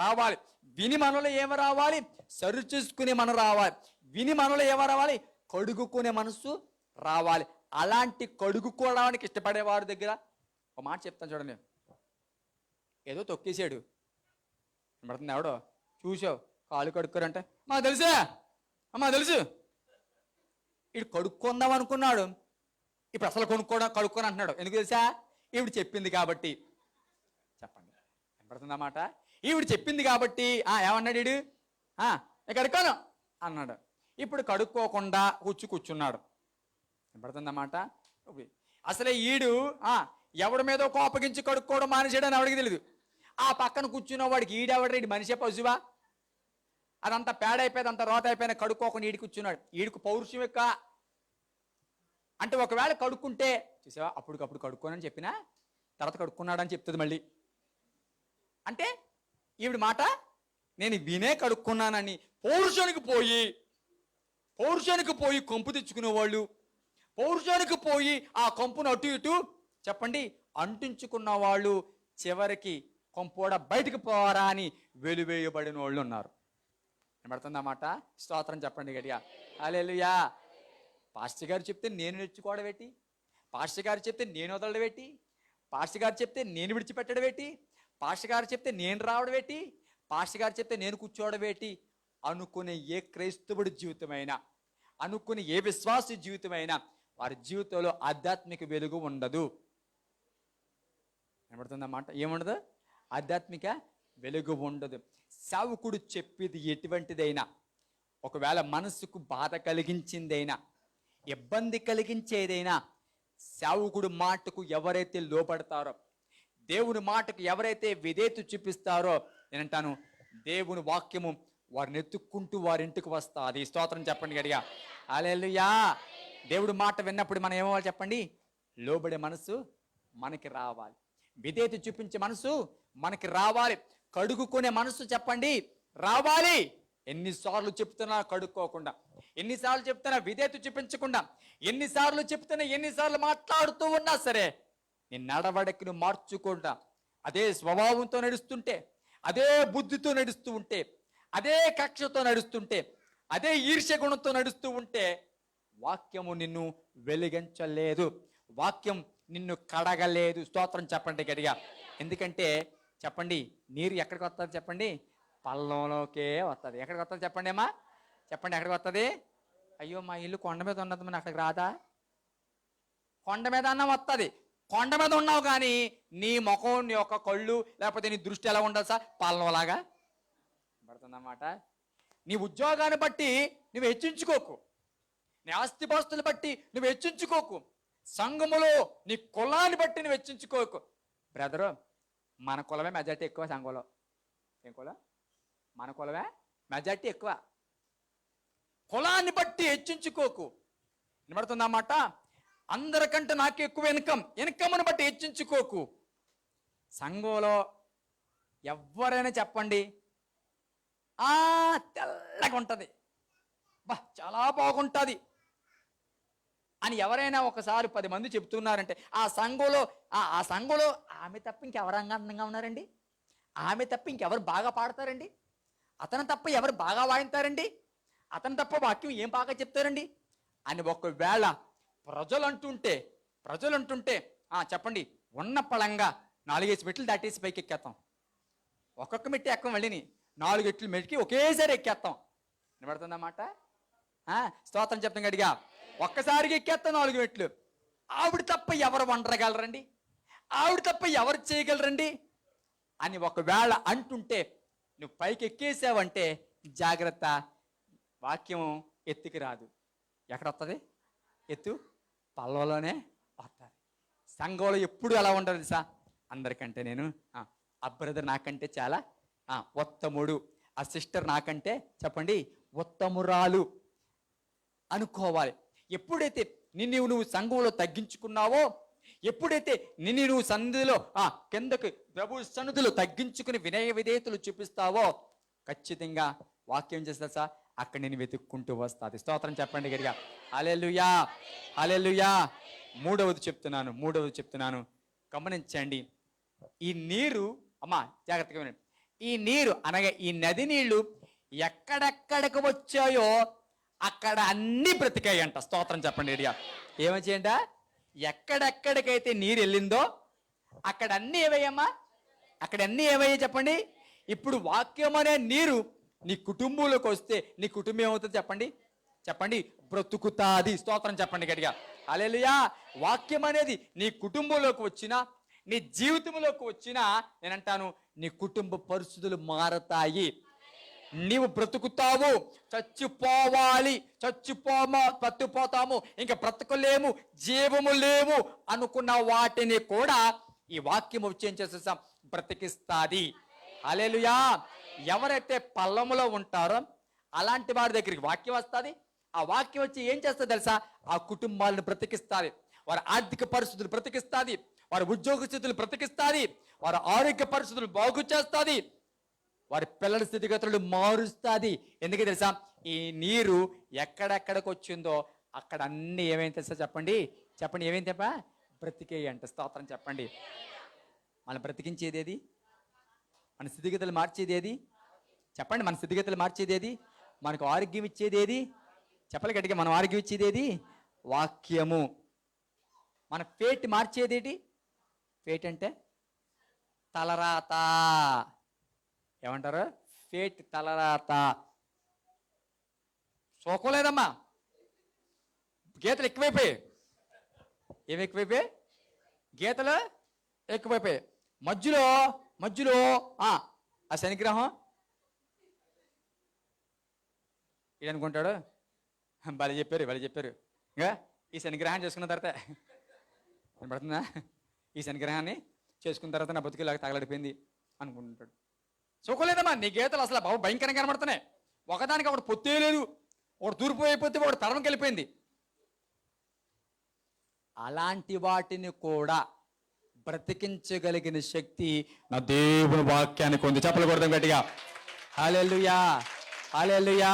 రావాలి. విని మనలో ఏం రావాలి? సరి చూసుకునే మనం రావాలి. విని మనలో ఏమ రావాలి? కడుగుకునే మనసు రావాలి. అలాంటి కడుగుకోవడానికి ఇష్టపడే వారి దగ్గర ఒక మాట చెప్తాను చూడండి. ఏదో తొక్కేసాడు, పడుతుంది, ఎవడో చూసావు కాలు కడుక్కోరంటే మా తెలుసా, అమ్మా తెలుసు, ఇటు కడుక్కుందాం అనుకున్నాడు, ఇప్పుడు అసలు కడుక్కొని అంటున్నాడు. ఎందుకు తెలుసా? ఈవిడ చెప్పింది కాబట్టి. చెప్పండి, వినపడుతుందన్నమాట. ఈవిడ చెప్పింది కాబట్టి ఏమన్నాడు వీడు? కడుక్కోను అన్నాడు. ఇప్పుడు కడుక్కోకుండా కూర్చున్నాడు. వినపడుతుందన్నమాట. అసలే ఈడు ఎవడి మీద కోపగించి కడుక్కోవడం మానేసాడని ఎవడికి తెలియదు. ఆ పక్కన కూర్చున్న వాడికి ఈడెవడ మనిషే పశువా? అదంతా పేడ అయిపోయింది, అంత రోత అయిపోయినా కడుక్కోకుండా ఈడి కూర్చున్నాడు. ఈడికి పౌరుషం యొక్క అంటే ఒకవేళ కడుక్కుంటే చూసావా అప్పటికప్పుడు కడుక్కోనని చెప్పినా తర్వాత కడుక్కున్నాడని చెప్తుంది మళ్ళీ. అంటే ఈవిడ మాట నేను వినే కడుక్కున్నానని పౌరుషానికి పోయి కంపు తెచ్చుకునే వాళ్ళు, పౌరుషానికి పోయి ఆ కంపును అటు ఇటు చెప్పండి అంటించుకున్న వాళ్ళు చివరికి కంపోడ బయటికి పోరా అని వెలువేయబడిన వాళ్ళు ఉన్నారు. వినబడుతుందన్నమాట. స్తోత్రం చెప్పండి గట్టిగా. హల్లెలూయా. పాస్టర్ గారు చెప్తే నేను నేర్చుకోవడం ఏంటి? పాస్టర్ గారు చెప్తే నేను వదలడం ఏంటి? పాస్టర్ గారు చెప్తే నేను విడిచిపెట్టడం ఏంటి? పాస్టర్ గారు చెప్తే నేను రావడం ఏంటి? పాస్టర్ గారు చెప్తే నేను కూర్చోవడం ఏంటి అనుకునే ఏ క్రైస్తవుడి జీవితమైనా, అనుకునే ఏ విశ్వాస జీవితమైనా వారి జీవితంలో ఆధ్యాత్మిక వెలుగు ఉండదు. వినబడుతుందన్నమాట. ఏముండదు? ఆధ్యాత్మిక వెలుగు ఉండదు. సేవకుడు చెప్పేది ఎటువంటిదైనా, ఒకవేళ మనసుకు బాధ కలిగించిందైనా, ఇబ్బంది కలిగించేదైనా, సేవకుడు మాటకు ఎవరైతే లోపడతారో, దేవుని మాటకు ఎవరైతే విధేయత చూపిస్తారో, నేనంటాను దేవుని వాక్యము వారిని ఎత్తుక్కుంటూ వారి ఇంటికి వస్తుంది. స్తోత్రం చెప్పండి గట్టిగా. హల్లెలూయా. దేవుడి మాట విన్నప్పుడు మనం ఏమవ్వాలి చెప్పండి? లోబడే మనసు మనకి రావాలి, విధేయత చూపించే మనసు మనకి రావాలి, కడుగుకునే మనసు చెప్పండి రావాలి. ఎన్నిసార్లు చెప్తున్నా కడుక్కోకుండా, ఎన్నిసార్లు చెప్తున్నా విధేయత చూపించకుండా, ఎన్నిసార్లు మాట్లాడుతూ ఉన్నా సరే నీ నడవడికను మార్చుకుంటా, అదే స్వభావంతో నడుస్తుంటే, అదే బుద్ధితో నడుస్తూ ఉంటే, అదే కక్షతో నడుస్తుంటే, అదే ఈర్ష్య గుణంతో నడుస్తూ ఉంటే వాక్యము నిన్ను వెలిగించలేదు, వాక్యం నిన్ను కడగలేదు. స్తోత్రం చెప్పండి గట్టిగా. ఎందుకంటే చెప్పండి, నీరు ఎక్కడికి వస్తుంది చెప్పండి? పల్లంలోకే వస్తుంది. ఎక్కడికి వస్తుంది చెప్పండి అమ్మా, చెప్పండి ఎక్కడికి వస్తుంది? అయ్యో మా ఇల్లు కొండ మీద ఉన్నది, మన అక్కడికి రాదా? కొండ మీద అన్న వస్తుంది. కొండ మీద ఉన్నావు కానీ నీ ముఖం, నీ యొక్క కళ్ళు, లేకపోతే నీ దృష్టి ఎలా ఉండాలి సార్? పల్లంలాగా పడుతుందన్నమాట. నీ ఉద్యోగాన్ని బట్టి నువ్వు హెచ్చించుకోకు, నీ ఆస్తిపాస్తులు బట్టి నువ్వు హెచ్చించుకోకు, సంఘములో నీ కులాన్ని బట్టి నువ్వు హెచ్చించుకోకు. బ్రదరు, మన కులమే మెజార్టీ ఎక్కువ సంఘంలో. ఏం కులం? మన కులమే మెజార్టీ ఎక్కువ. కులాన్ని బట్టి హెచ్చించుకోకు. వినబడుతుందన్నమాట. అందరికంటే నాకు ఎక్కువ ఇన్కమ్ను బట్టి హెచ్చించుకోకు. సంఘంలో ఎవరైనా చెప్పండి, తెల్లగా ఉంటుంది, చాలా బాగుంటుంది అని ఎవరైనా ఒకసారి 10 మంది చెప్తున్నారంటే ఆ సంఘంలో ఆమె తప్ప ఇంకెవరు అందంగా ఉన్నారండి? ఆమె తప్ప ఇంకెవరు బాగా పాడతారండి? అతను తప్ప ఎవరు బాగా వాయిస్తారండి? అతను తప్ప వాక్యం ఏం బాగా చెప్తారండి అని ఒకవేళ ప్రజలు అంటుంటే చెప్పండి, ఉన్న పళంగా 4 మెట్లు దాటేసి పైకి ఎక్కేస్తాం. ఒక్కొక్క మెట్టి ఎక్కం, వెళ్ళిని 4 మెట్టికి ఒకేసారి ఎక్కేస్తాం. వినబడుతుందన్నమాట. స్తోత్రం చెప్తాం గడిగా. ఒక్కసారిగా ఎక్కేస్తాం 4 మెట్లు. ఆవిడ తప్ప ఎవరు వండరగలరండి? ఆవిడ తప్ప ఎవరు చేయగలరండి అని ఒకవేళ అంటుంటే నువ్వు పైకి ఎక్కేసావంటే జాగ్రత్త, వాక్యం ఎత్తుకి రాదు. ఎక్కడ వస్తుంది ఎత్తు? పల్లవలోనే వస్తుంది. సంఘంలో ఎప్పుడు ఎలా ఉండదు తెలుసా? అందరికంటే నేను ఆ బ్రదర్ నాకంటే చాలా ఉత్తముడు, ఆ సిస్టర్ నాకంటే చెప్పండి ఉత్తమురాలు అనుకోవాలి. ఎప్పుడైతే నువ్వు సంఘంలో తగ్గించుకున్నావో, ఎప్పుడైతే నువ్వు సన్నిధిలో కిందకి ప్రభు సన్నిధిలో తగ్గించుకుని వినయ విధేయతలు చూపిస్తావో ఖచ్చితంగా వాక్యం చేస్తా సార్ అక్కడ నేను వెతుక్కుంటూ వస్తుంది. స్తోత్రం చెప్పండి గట్టిగా. హల్లెలూయా, హల్లెలూయా. మూడవది చెప్తున్నాను, గమనించండి. ఈ నీరు, అమ్మా జాగ్రత్తగా వినండి, ఈ నీరు అనగా ఈ నది నీళ్లు ఎక్కడెక్కడికి వచ్చాయో అక్కడ అన్ని బ్రతికాయంట. స్తోత్రం చెప్పండి గట్టిగా. ఏమొచ్చాయంట? ఎక్కడెక్కడికైతే నీరు వెళ్ళిందో అక్కడ అన్ని ఏవయ్యమ్మా? అక్కడ అన్ని ఏవయ్యా చెప్పండి. ఇప్పుడు వాక్యం అనే నీరు నీ కుటుంబంలోకి వస్తే నీ కుటుంబం ఏమవుతుంది చెప్పండి బ్రతుకుతాది. స్తోత్రం చెప్పండి గట్టిగా. హల్లెలూయా. వాక్యం అనేది నీ కుటుంబంలోకి వచ్చినా, నీ జీవితంలోకి వచ్చినా నేనంటాను నీ కుటుంబ పరిస్థితులు మారతాయి. నీవు బ్రతుకుతావు. చచ్చిపోతాము, ఇంకా బ్రతకలేము, జీవము లేవు అనుకున్న వాటిని కూడా ఈ వాక్యం వచ్చి ఏం చేస్తా? బ్రతికిస్తాది. హల్లెలూయా. ఎవరైతే పల్లములో ఉంటారో అలాంటి వారి దగ్గరికి వాక్యం వస్తుంది. ఆ వాక్యం వచ్చి ఏం చేస్తుంది తెలుసా? ఆ కుటుంబాలను బ్రతికిస్తుంది, వారి ఆర్థిక పరిస్థితులు బ్రతికిస్తుంది, వారి ఉద్యోగ స్థితులు బ్రతికిస్తుంది, వారి ఆరోగ్య పరిస్థితులు బాగు చేస్తుంది, వారి పిల్లల స్థితిగతులు మారుస్తుంది. ఎందుకు తెలుసా? ఈ నీరు ఎక్కడెక్కడికి వచ్చిందో అక్కడ అన్ని ఏమైంది తెలుసా? చెప్పండి ఏమైంది తప్ప బ్రతికేయి అంట. స్తోత్రం చెప్పండి. మనం బ్రతికించేది ఏది? మన స్థితిగతులు మార్చేది ఏది? చెప్పండి. మన స్థితిగతులు మార్చేది ఏది? మనకు ఆరోగ్యం ఇచ్చేది ఏది? చెప్పాలి గట్టిగా. మనం ఆరోగ్యం ఇచ్చేది ఏది? వాక్యము. మన ఫేట్ మార్చేది ఏంటి? ఫేట్ అంటే తలరాత. ఏమంటారు? ఫేట్, తలరాత. సోకోలేదమ్మా, గీతలు ఎక్కువైపోయాయి. ఏమి ఎక్కువైపోయాయి? గీతలు ఎక్కువైపోయాయి. మధ్యలో ఆ శనిగ్రహం అనుకుంటాడు, భలే చెప్పారు ఇంకా ఈ శనిగ్రహాన్ని చేసుకున్న తర్వాత వినపడుతుందా, ఈ శనిగ్రహాన్ని చేసుకున్న తర్వాత నా బతుకు ఇలాగ తగలడిపోయింది అనుకుంటాడు. సుఖలేదమ్మా, నీ గీతలు అసలు భయంకరంగా కనబడుతున్నాయి. ఒకదానికి ఒకటి పొత్తే లేదు, ఒకటి తూర్పు అయిపోతే ఒకటి తరంకి వెళ్ళిపోయింది. అలాంటి వాటిని కూడా బ్రతికించగలిగిన శక్తి నా దేవుని వాక్యానికి ఉంది. చెప్పలు కొడదాం గట్టిగా. హల్లెలూయా, హల్లెలూయా,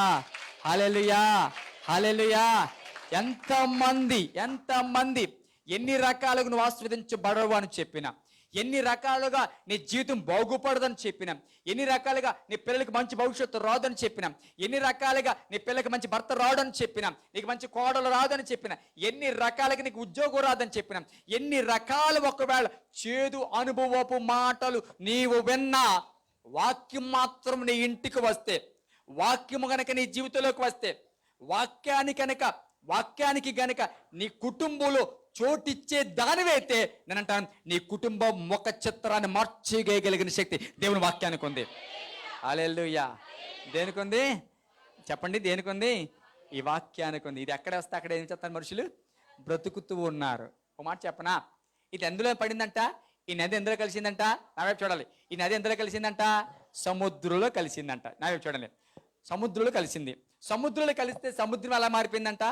హల్లెలూయా, హల్లెలూయా. ఎంతమంది ఎన్ని రకాలుగా నువ్వు ఆస్వాదించబడవు అని చెప్పినా, ఎన్ని రకాలుగా నీ జీవితం బాగుపడదని చెప్పినాం, ఎన్ని రకాలుగా నీ పిల్లలకి మంచి భవిష్యత్తు రాదని చెప్పినాం, ఎన్ని రకాలుగా నీ పిల్లలకి మంచి భర్త రాడని చెప్పినాం, నీకు మంచి కోడలు రాదని చెప్పినా, ఎన్ని రకాలుగా నీకు ఉద్యోగం రాదని చెప్పినాం, ఎన్ని రకాలు ఒకవేళ చేదు అనుభవపు మాటలు నీవు విన్నా, వాక్యం మాత్రం నీ ఇంటికి వస్తే, వాక్యము గనక నీ జీవితంలోకి వస్తే, వాక్యానికి గనక నీ కుటుంబంలో చోటిచ్చే దానివైతే నేను అంటాను, నీ కుటుంబం ముఖ చిత్రాన్ని మార్చేయగలిగిన శక్తి దేవుని వాక్యానికి ఉంది. హల్లెలూయా. దేనికి ఉంది చెప్పండి? దేనికి ఉంది? ఈ వాక్యానికి ఉంది. ఇది ఎక్కడ వస్తే అక్కడ ఏం చేస్తారు మనుషులు? బ్రతుకుతూ ఉన్నారు. ఒక మాట చెప్పనా, ఇది ఎందులో పడిందంట? ఈ నది ఎందులో కలిసిందంట? నా వైపు చూడాలి. ఈ నది ఎందులో కలిసిందంట? సముద్రంలో కలిసిందంట. నా వైపు చూడాలి. సముద్రంలో కలిసింది. సముద్రంలో కలిస్తే సముద్రం ఎలా మారిపోయిందంట?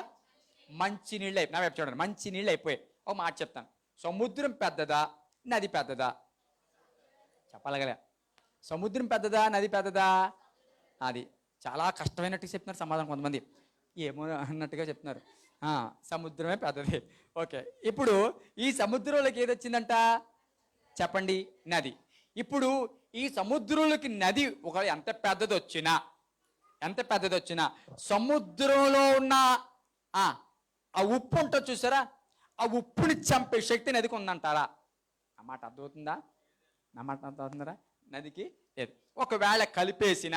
మంచి నీళ్ళు అయిపోయి. నా వైపు చూడండి. మంచి నీళ్ళు అయిపోయాయి. ఒక మాట చెప్తాను, సముద్రం పెద్దదా నది పెద్దదా? చెప్పాలగలే. సముద్రం పెద్దదా నది పెద్దదా? అది చాలా కష్టమైనట్టుగా చెప్తున్నారు సమాధానం కొంతమంది, ఏమో అన్నట్టుగా చెప్తున్నారు. సముద్రమే పెద్దది. ఓకే, ఇప్పుడు ఈ సముద్రంలోకి ఏది వచ్చిందంట చెప్పండి? నది. ఇప్పుడు ఈ సముద్రంలోకి నది ఒక ఎంత పెద్దది వచ్చినా సముద్రంలో ఉన్న ఆ ఉప్పు ఉంటుంది చూసారా, ఆ ఉప్పుని చంపే శక్తి నదికి ఉందంటారా? ఆ మాట అర్థమవుతుందా? నా మాట అర్థమవుతుందా? నదికి లేదు. ఒకవేళ కలిపేసిన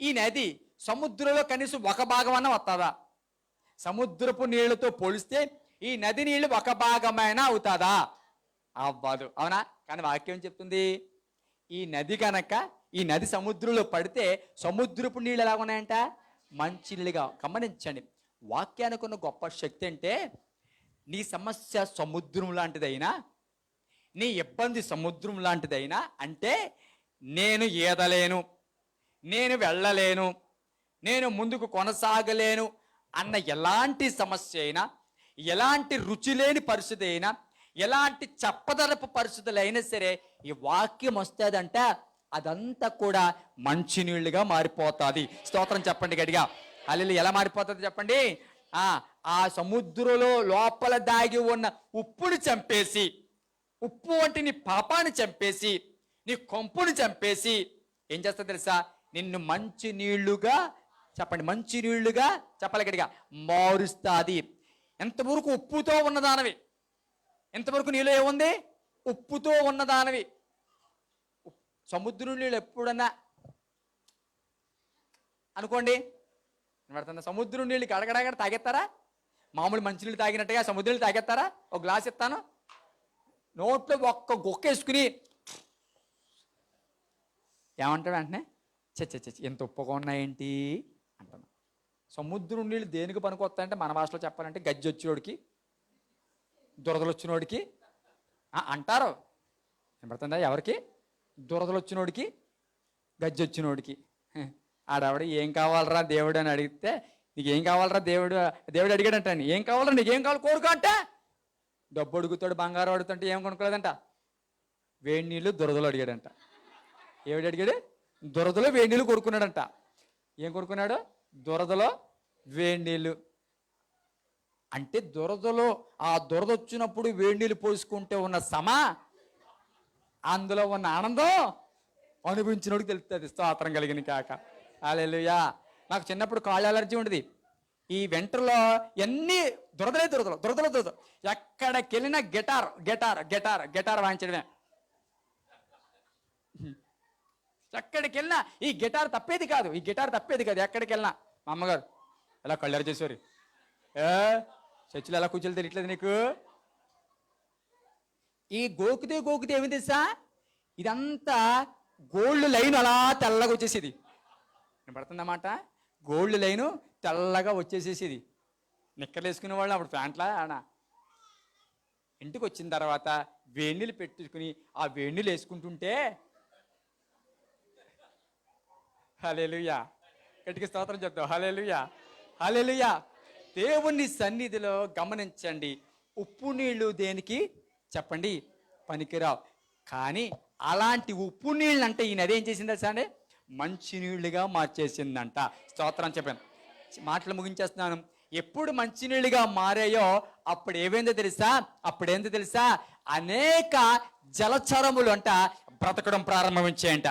ఈ నది సముద్రంలో కనీసం ఒక భాగం అన్న వస్తుందా? సముద్రపు నీళ్లతో పోలిస్తే ఈ నది నీళ్లు ఒక భాగమైనా అవుతుందా? అవ్వదు. అవునా? కానీ వాక్యం చెప్తుంది, ఈ నది సముద్రంలో పడితే సముద్రపు నీళ్ళు ఎలా ఉన్నాయంట? మంచి నీళ్ళుగా. గమనించండి, వాక్యానికి ఉన్న గొప్ప శక్తి అంటే, నీ సమస్య సముద్రం లాంటిదైనా, నీ ఇబ్బంది సముద్రం లాంటిదైనా, అంటే నేను ఈదలేను, నేను వెళ్ళలేను, నేను ముందుకు కొనసాగలేను అన్న ఎలాంటి సమస్య అయినా, ఎలాంటి రుచి లేని పరిస్థితి అయినా, ఎలాంటి చెప్పదరపు పరిస్థితులు అయినా సరే, ఈ వాక్యం వస్తుందంట, అదంతా కూడా మంచినీళ్ళుగా మారిపోతుంది. స్తోత్రం చెప్పండి గట్టిగా. హల్లెలూయా. ఎలా మారిపోతుంది చెప్పండి? ఆ సముద్రంలో లోపల దాగి ఉన్న ఉప్పుని చంపేసి, ఉప్పు వంటి నీ పాపాన్ని చంపేసి, నీ కొంపుని చంపేసి ఏం చేస్తా తెలుసా? నిన్ను మంచి నీళ్లుగా, చెప్పండి, మంచి నీళ్లుగా చెప్పాలి గట్టిగా, మారుస్తుంది. ఎంతవరకు ఉప్పుతో ఉన్నదానవి, ఎంతవరకు నీళ్ళు ఏముంది? ఉప్పుతో ఉన్నదానవి. సముద్రం నీళ్ళు ఎప్పుడన్నా అనుకోండి, సముద్రం నీళ్ళు గడగడగడ తాగేస్తారా? మామూలు మంచినీళ్ళు తాగినట్టుగా సముద్రం నీళ్ళు తాగేస్తారా? ఒక గ్లాస్ ఇస్తాను, నోట్లో ఒక్క గుక్క వేసుకుని ఏమంటాడు వెంటనే? చచ్చి ఎంత ఉప్పుగా ఉన్నాయేంటి అంటాను. సముద్రం నీళ్ళు దేనికి పనికొస్తాయంటే, మన భాషలో చెప్పాలంటే గజ్జి వచ్చినోడికి, దురదలు వచ్చినోడికి అంటారు. వినపడుతుందా? ఎవరికి? దురదలు వచ్చినోడికి, గజ్జి వచ్చినోడికి. ఆడవిడ ఏం కావాలరా దేవుడు అని అడిగితే, నీకేం కావాలరా దేవుడు అడిగాడంట. ఏం కావాలరా, నీకేం కావాలి కోరుకో అంటే, డబ్బు అడుగుతాడు, బంగారం అడుగుతుంటే ఏం కొనుక్కోలేదంట, వేడి నీళ్ళు దురదలు అడిగాడంట. ఏమిటి అడిగాడు? దురదలో వేడి నీళ్ళు కొనుక్కున్నాడంట. ఏం కొనుక్కున్నాడు? దురదలో వేడి నీళ్ళు. అంటే దురదలో, ఆ దురద వచ్చినప్పుడు వేడి నీళ్ళు పోసుకుంటే ఉన్న అందులో ఉన్న ఆనందం అనుభవించినోడికి తెలుస్తుంది. స్తోత్రం కలిగిన కాక. హల్లెలూయా. నాకు చిన్నప్పుడు కాళ్ళు అలర్జీ ఉండేది. ఈ వెంట్రులో ఎన్ని దురదలు. ఎక్కడికి వెళ్ళినా గిటార్ వాయించడమే. ఎక్కడికి వెళ్ళినా ఈ గిటార్ తప్పేది కాదు. ఎక్కడికి వెళ్ళినా మా అమ్మగారు ఎలా కళ్ళారు చేసేవారు, చర్చిలో ఎలా కూర్చోలు తెలియట్లేదు నీకు? ఈ గోకుతే ఏమి తెలుసా? ఇదంతా గోల్డ్ లైన్ అలా తెల్లగా వచ్చేసేది. వినపడుతుందన్నమాట. గోల్డ్ లైను తెల్లగా వచ్చేసేసేది. నిక్కర్లు వేసుకునే వాళ్ళు అప్పుడు ప్యాంట్లా ఆడ. ఇంటికి వచ్చిన తర్వాత వేణీళ్ళు పెట్టుకుని ఆ వేణీళ్ళు వేసుకుంటుంటే హల్లెలూయా, గట్టిగా స్తోత్రం చెప్తాం. హల్లెలూయా, హల్లెలూయా. దేవుని సన్నిధిలో గమనించండి, ఉప్పు నీళ్లు దేనికి చెప్పండి పనికిరావు. కానీ అలాంటి ఉప్పు నీళ్ళు అంటే ఈ నది ఏం చేసింది తెలుసా అండి? మంచి నీళ్లుగా మార్చేసిందంట. స్తోత్రం చెప్పాను. మాటలు ముగించేస్తున్నాను. ఎప్పుడు మంచినీళ్ళుగా మారాయో అప్పుడు ఏమైందో తెలుసా? అనేక జలచరములు అంట బ్రతకడం ప్రారంభించాయంట.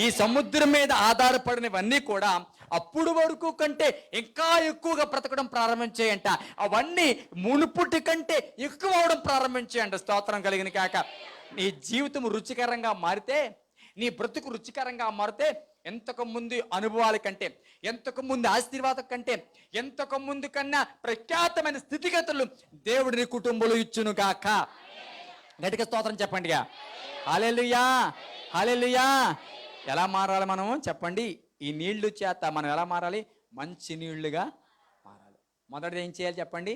ఈ సముద్రం మీద ఆధారపడినవన్నీ కూడా అప్పుడు వరకు కంటే ఇంకా ఎక్కువగా బ్రతకడం ప్రారంభించాయంట. అవన్నీ మునుపుటి కంటే ఎక్కువ అవడం ప్రారంభించాయంట. స్తోత్రం కలిగిన కాక. నీ జీవితం రుచికరంగా మారితే, నీ బ్రతుకు రుచికరంగా మారితే, ఎంతకు ముందు అనుభవాల కంటే, ఎంతకు ముందు ఆశీర్వాదం కంటే, ఎంతకు ముందు కన్నా ప్రఖ్యాతమైన స్థితిగతులు దేవుడి నీ కుటుంబంలో ఇచ్చును గాక. గట్టిగా స్తోత్రం చెప్పండిగా. హల్లెలూయా, హల్లెలూయా. ఎలా మారాలి మనం చెప్పండి? ఈ నీళ్లు చేత మనం ఎలా మారాలి? మంచి నీళ్లుగా మారాలి. మొదటిది ఏం చేయాలి చెప్పండి?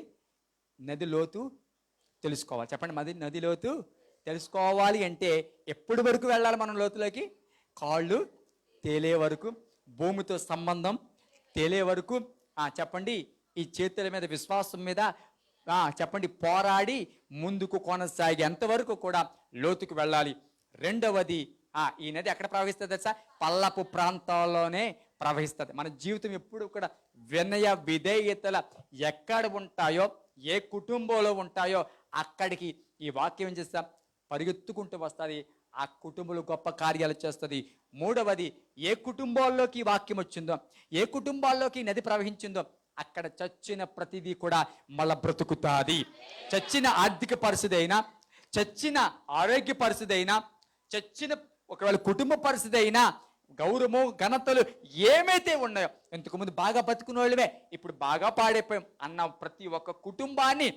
నది లోతు తెలుసుకోవాలి. చెప్పండి, నది లోతు తెలుసుకోవాలి అంటే ఎప్పటి వరకు వెళ్ళాలి మనం లోతులోకి? కాళ్ళు తేలే వరకు, భూమితో సంబంధం తేలే వరకు. చెప్పండి, ఈ చేతుల మీద విశ్వాసం మీద చెప్పండి పోరాడి ముందుకు కొనసాగేంత వరకు కూడా లోతుకు వెళ్ళాలి. రెండవది, ఈ నది ఎక్కడ ప్రవహిస్తుంది తెలుసా? పల్లపు ప్రాంతాల్లోనే ప్రవహిస్తుంది. మన జీవితం ఎప్పుడు కూడా వినయ విధేయతల ఎక్కడ ఉంటాయో, ఏ కుటుంబంలో ఉంటాయో అక్కడికి ఈ వాక్యం ఏం చేస్తా పరిగెత్తుకుంటూ వస్తుంది. ఆ కుటుంబంలో గొప్ప కార్యాలు చేస్తుంది. మూడవది, ఏ కుటుంబాల్లోకి ఈ వాక్యం వచ్చిందో, ఏ కుటుంబాల్లోకి నది ప్రవహించిందో అక్కడ చచ్చిన ప్రతిదీ కూడా మళ్ళా బ్రతుకుతుంది. చచ్చిన ఆర్థిక పరిస్థితి అయినా, చచ్చిన ఆరోగ్య పరిస్థితి అయినా, చచ్చిన ఒకవేళ కుటుంబ పరిస్థితి అయినా, గౌరవము ఘనతలు ఏమైతే ఉన్నాయో, ఇంతకుముందు బాగా బతుకున్న వాళ్ళమే ఇప్పుడు బాగా పాడైపోయాం అన్న ప్రతి ఒక్క కుటుంబాన్ని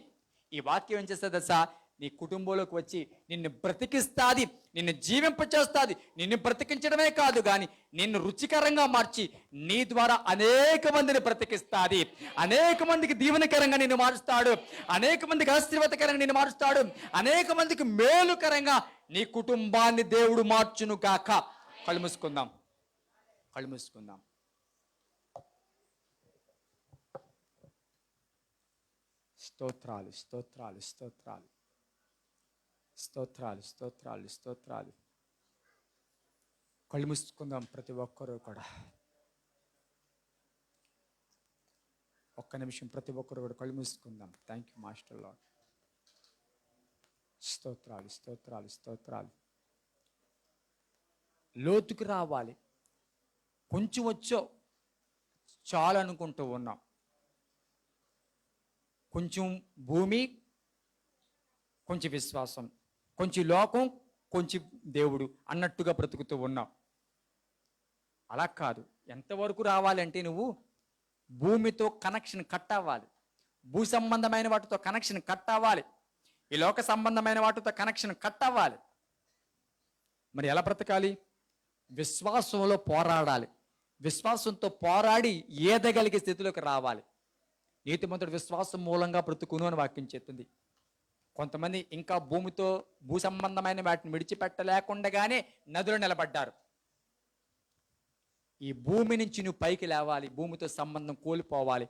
ఈ వాక్యం ఏం చేస్తుంది తెలుసా? నీ కుటుంబంలోకి వచ్చి నిన్ను బ్రతికిస్తాది, నిన్ను జీవింపచేస్తుంది. నిన్ను బ్రతికించడమే కాదు కానీ నిన్ను రుచికరంగా మార్చి నీ ద్వారా అనేక మందిని బ్రతికిస్తాది. అనేక మందికి దీవెనకరంగా నిన్ను మారుస్తాడు. అనేక మందికి ఆశీర్వాదకరంగా నిన్ను మారుస్తాడు. అనేక మందికి మేలుకరంగా నీ కుటుంబాన్ని దేవుడు మార్చును గాక. కళ్ళు మూసుకుందాం, కళ్ళు మూసుకుందాం. స్తోత్రాలు, స్తోత్రాలు, స్తోత్రాలు, స్తోత్రాలు, స్తోత్రాలు, స్తోత్రాలు. కళ్ళు మూసుకుందాం ప్రతి ఒక్కరూ కూడా. ఒక్క నిమిషం ప్రతి ఒక్కరు కూడా కళ్ళు మూసుకుందాం. Thank you master lord. స్తోత్రాలు, స్తోత్రాలు, స్తోత్రాలు. లోతుకు రావాలి. కొంచెం వచ్చో చాలు అనుకుంటూ ఉన్నాం. కొంచెం భూమి, కొంచెం విశ్వాసం, కొంచెం లోకం, కొంచెం దేవుడు అన్నట్టుగా బ్రతుకుతూ ఉన్నావు. అలా కాదు. ఎంతవరకు రావాలంటే నువ్వు భూమితో కనెక్షన్ కట్ అవ్వాలి. భూ సంబంధమైన వాటితో కనెక్షన్ కట్ అవ్వాలి. ఈ లోక సంబంధమైన వాటితో కనెక్షన్ కట్ అవ్వాలి. మరి ఎలా బ్రతకాలి? విశ్వాసంలో పోరాడాలి. విశ్వాసంతో పోరాడి ఏదగలిగే స్థితిలోకి రావాలి. నీతిమంతుడు విశ్వాసం మూలంగా బ్రతుకును అని వాక్యం చెప్తుంది. కొంతమంది ఇంకా భూమితో భూ సంబంధమైన వాటిని విడిచిపెట్టలేకుండానే నదులు నిలబడ్డారు. ఈ భూమి నుంచి నువ్వు పైకి లేవాలి. భూమితో సంబంధం కోల్పోవాలి.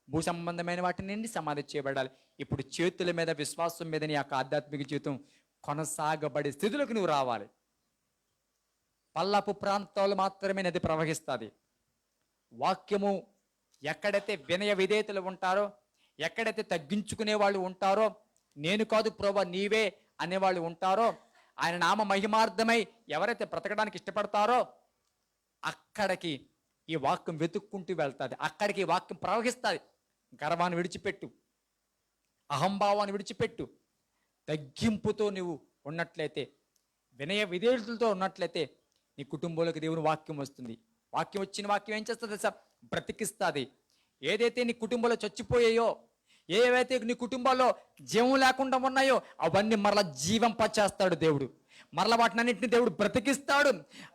భూ సంబంధమైన వాటి నుండి సమాధి చేయబడాలి. ఇప్పుడు చేతుల మీద విశ్వాసం మీద నీ యొక్క ఆధ్యాత్మిక జీవితం కొనసాగబడే స్థితిలోకి నువ్వు రావాలి. పల్లపు ప్రాంతాలు మాత్రమే నది ప్రవహిస్తుంది. వాక్యము ఎక్కడైతే వినయ విధేయతలు ఉంటారో, ఎక్కడైతే తగ్గించుకునే వాళ్ళు ఉంటారో, నేను కాదు ప్రభువా నీవే అనేవాళ్ళు ఉంటారో, ఆయన నామ మహిమార్థమై ఎవరైతే బ్రతకడానికి ఇష్టపడతారో అక్కడికి ఈ వాక్యం వెతుక్కుంటూ వెళ్తుంది. అక్కడికి ఈ వాక్యం ప్రవహిస్తుంది. గర్వాన్ని విడిచిపెట్టు, అహంభావాన్ని విడిచిపెట్టు. తగ్గింపుతో నువ్వు ఉన్నట్లయితే, వినయ విధేయతలతో ఉన్నట్లయితే నీ కుటుంబంలోకి దేవుని వాక్యం వస్తుంది. వాక్యం వచ్చిన వాక్యం ఏం చేస్తుంది సార్? బ్రతికిస్తుంది. ఏదైతే నీ కుటుంబంలో చచ్చిపోయాయో, ఏవైతే నీ కుటుంబాల్లో జీవం లేకుండా ఉన్నాయో అవన్నీ మరలా జీవంపచేస్తాడు దేవుడు. మరలా వాటిని అన్నింటినీ దేవుడు బ్రతికిస్తాడు.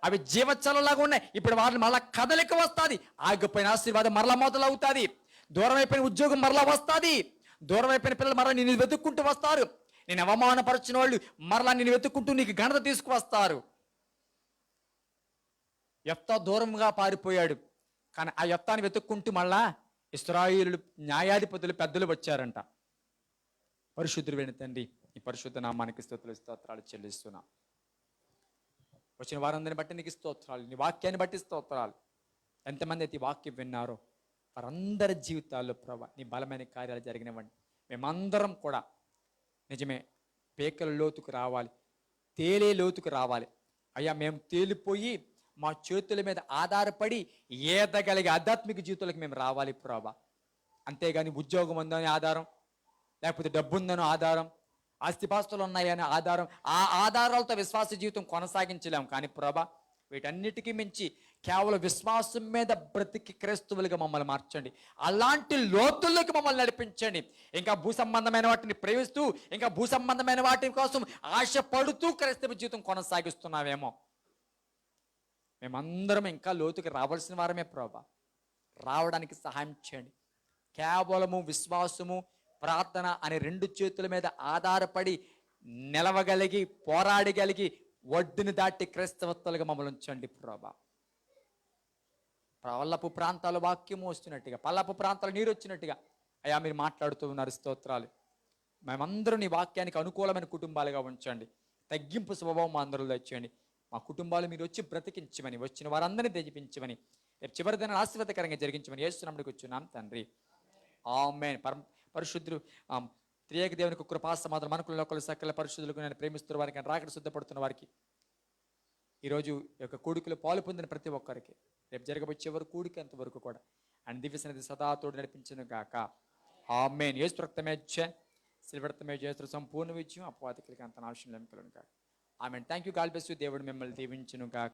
అవి జీవచలలాగా ఉన్నాయి. ఇప్పుడు వాటిని మరలా కదలిక వస్తుంది. ఆగిపోయిన ఆశీర్వాదం మరలా మొదలవుతుంది. దూరం అయిపోయిన ఉద్యోగం మరలా వస్తుంది. దూరం అయిపోయిన పిల్లలు మరలా నిన్ను వెతుక్కుంటూ వస్తారు. నేను అవమానపరిచిన వాళ్ళు మరలా నిన్ను వెతుక్కుంటూ నీకు ఘనత తీసుకువస్తారు. యెఫ్తా దూరంగా పారిపోయాడు, కానీ ఆ యెఫ్తాని వెతుక్కుంటూ మళ్ళా ఇశ్రాయేలు న్యాయాధిపతులు పెద్దలు వచ్చారంట. పరిశుద్ధుడైన తండ్రి, ఈ పరిశుద్ధ నామానికి స్తుతులు స్తోత్రాలు చెల్లిస్తున్నా. వచ్చిన వారందరిని బట్టి నీకు స్తోత్రాలు, నీ వాక్యాన్ని బట్టి స్తోత్రాలు. ఎంతమంది అయితే ఈ వాక్యం విన్నారో వారందరి జీవితాల్లో ప్రభా నీ బలమైన కార్యాలు జరిగినవ్వండి. మేమందరం కూడా నిజమే పేకల లోతుకు రావాలి, తేలే లోతుకు రావాలి అయ్యా. మేము తేలిపోయి మా చేతుల మీద ఆధారపడి ఏదగలిగే ఆధ్యాత్మిక జీవితాలకు మేము రావాలి ప్రభా. అంతేగాని ఉద్యోగం ఉందని ఆధారం, లేకపోతే డబ్బు ఉందని ఆధారం, ఆస్తిపాస్తులు ఉన్నాయని ఆధారం, ఆ ఆధారాలతో విశ్వాస జీవితం కొనసాగించలేము. కానీ ప్రభా వీటన్నిటికీ మించి కేవలం విశ్వాసం మీద బ్రతికి క్రైస్తవులుగా మమ్మల్ని మార్చండి. అలాంటి లోతుల్లోకి మమ్మల్ని నడిపించండి. ఇంకా భూ సంబంధమైన వాటిని ప్రేమిస్తూ, ఇంకా భూ సంబంధమైన వాటి కోసం ఆశపడుతూ క్రైస్తవ జీవితం కొనసాగిస్తున్నామేమో. మేమందరం ఇంకా లోతుకి రావాల్సిన వారమే ప్రభా. రావడానికి సహాయం చేయండి. కేవలము విశ్వాసము, ప్రార్థన అనే రెండు చేతుల మీద ఆధారపడి నిలవగలిగి, పోరాడగలిగి, ఒడ్డుని దాటి క్రైస్తవత్వాలుగా మమ్మల్ని ఉంచండి ప్రభా. పల్లపు ప్రాంతాల వాక్యము వస్తున్నట్టుగా, పల్లపు ప్రాంతాలు నీరు వచ్చినట్టుగా అయ్యా మీరు మాట్లాడుతూ ఉన్నారు. స్తోత్రాలు. మేమందరూ నీ వాక్యానికి అనుకూలమైన కుటుంబాలుగా ఉంచండి. తగ్గింపు స్వభావం మా అందరూ తెచ్చండి. మా కుటుంబాలు మీరు వచ్చి బ్రతికించమని, వచ్చిన వారందరినీ తెజిపించమని, రేపు చివరి దిన ఆశీర్వాదకరంగా జరిగించమని యేసునామమున కూర్చున్నాం తండ్రి. ఆమేన్. పరిశుద్ధులు త్రియేక దేవునికి కృపా సమాధానం మనకుల్లో ఒకరు సకల పరిశుద్ధులకు నేను ప్రేమిస్తున్న వారికి, రాకడ సిద్ధపడుతున్న వారికి, ఈరోజు ఈ యొక్క కూడికలో పాలు పొందిన ప్రతి ఒక్కరికి, రేపు జరగబోయే చివరి కూడిక అంతవరకు కూడా ఆయన దివ్యసన్నిధి సదా తోడు నడిపించును గాక. ఆమేన్. యేసు రక్తమే శిల్వరక్తమే చేస్తున్న సంపూర్ణ విజయం అపవాదికులకి అంత నాశనం లేమికలను గాక. ఆమేన్. Thank you. God bless you. దేవుడు మిమ్మల్ని దీవించును గాక.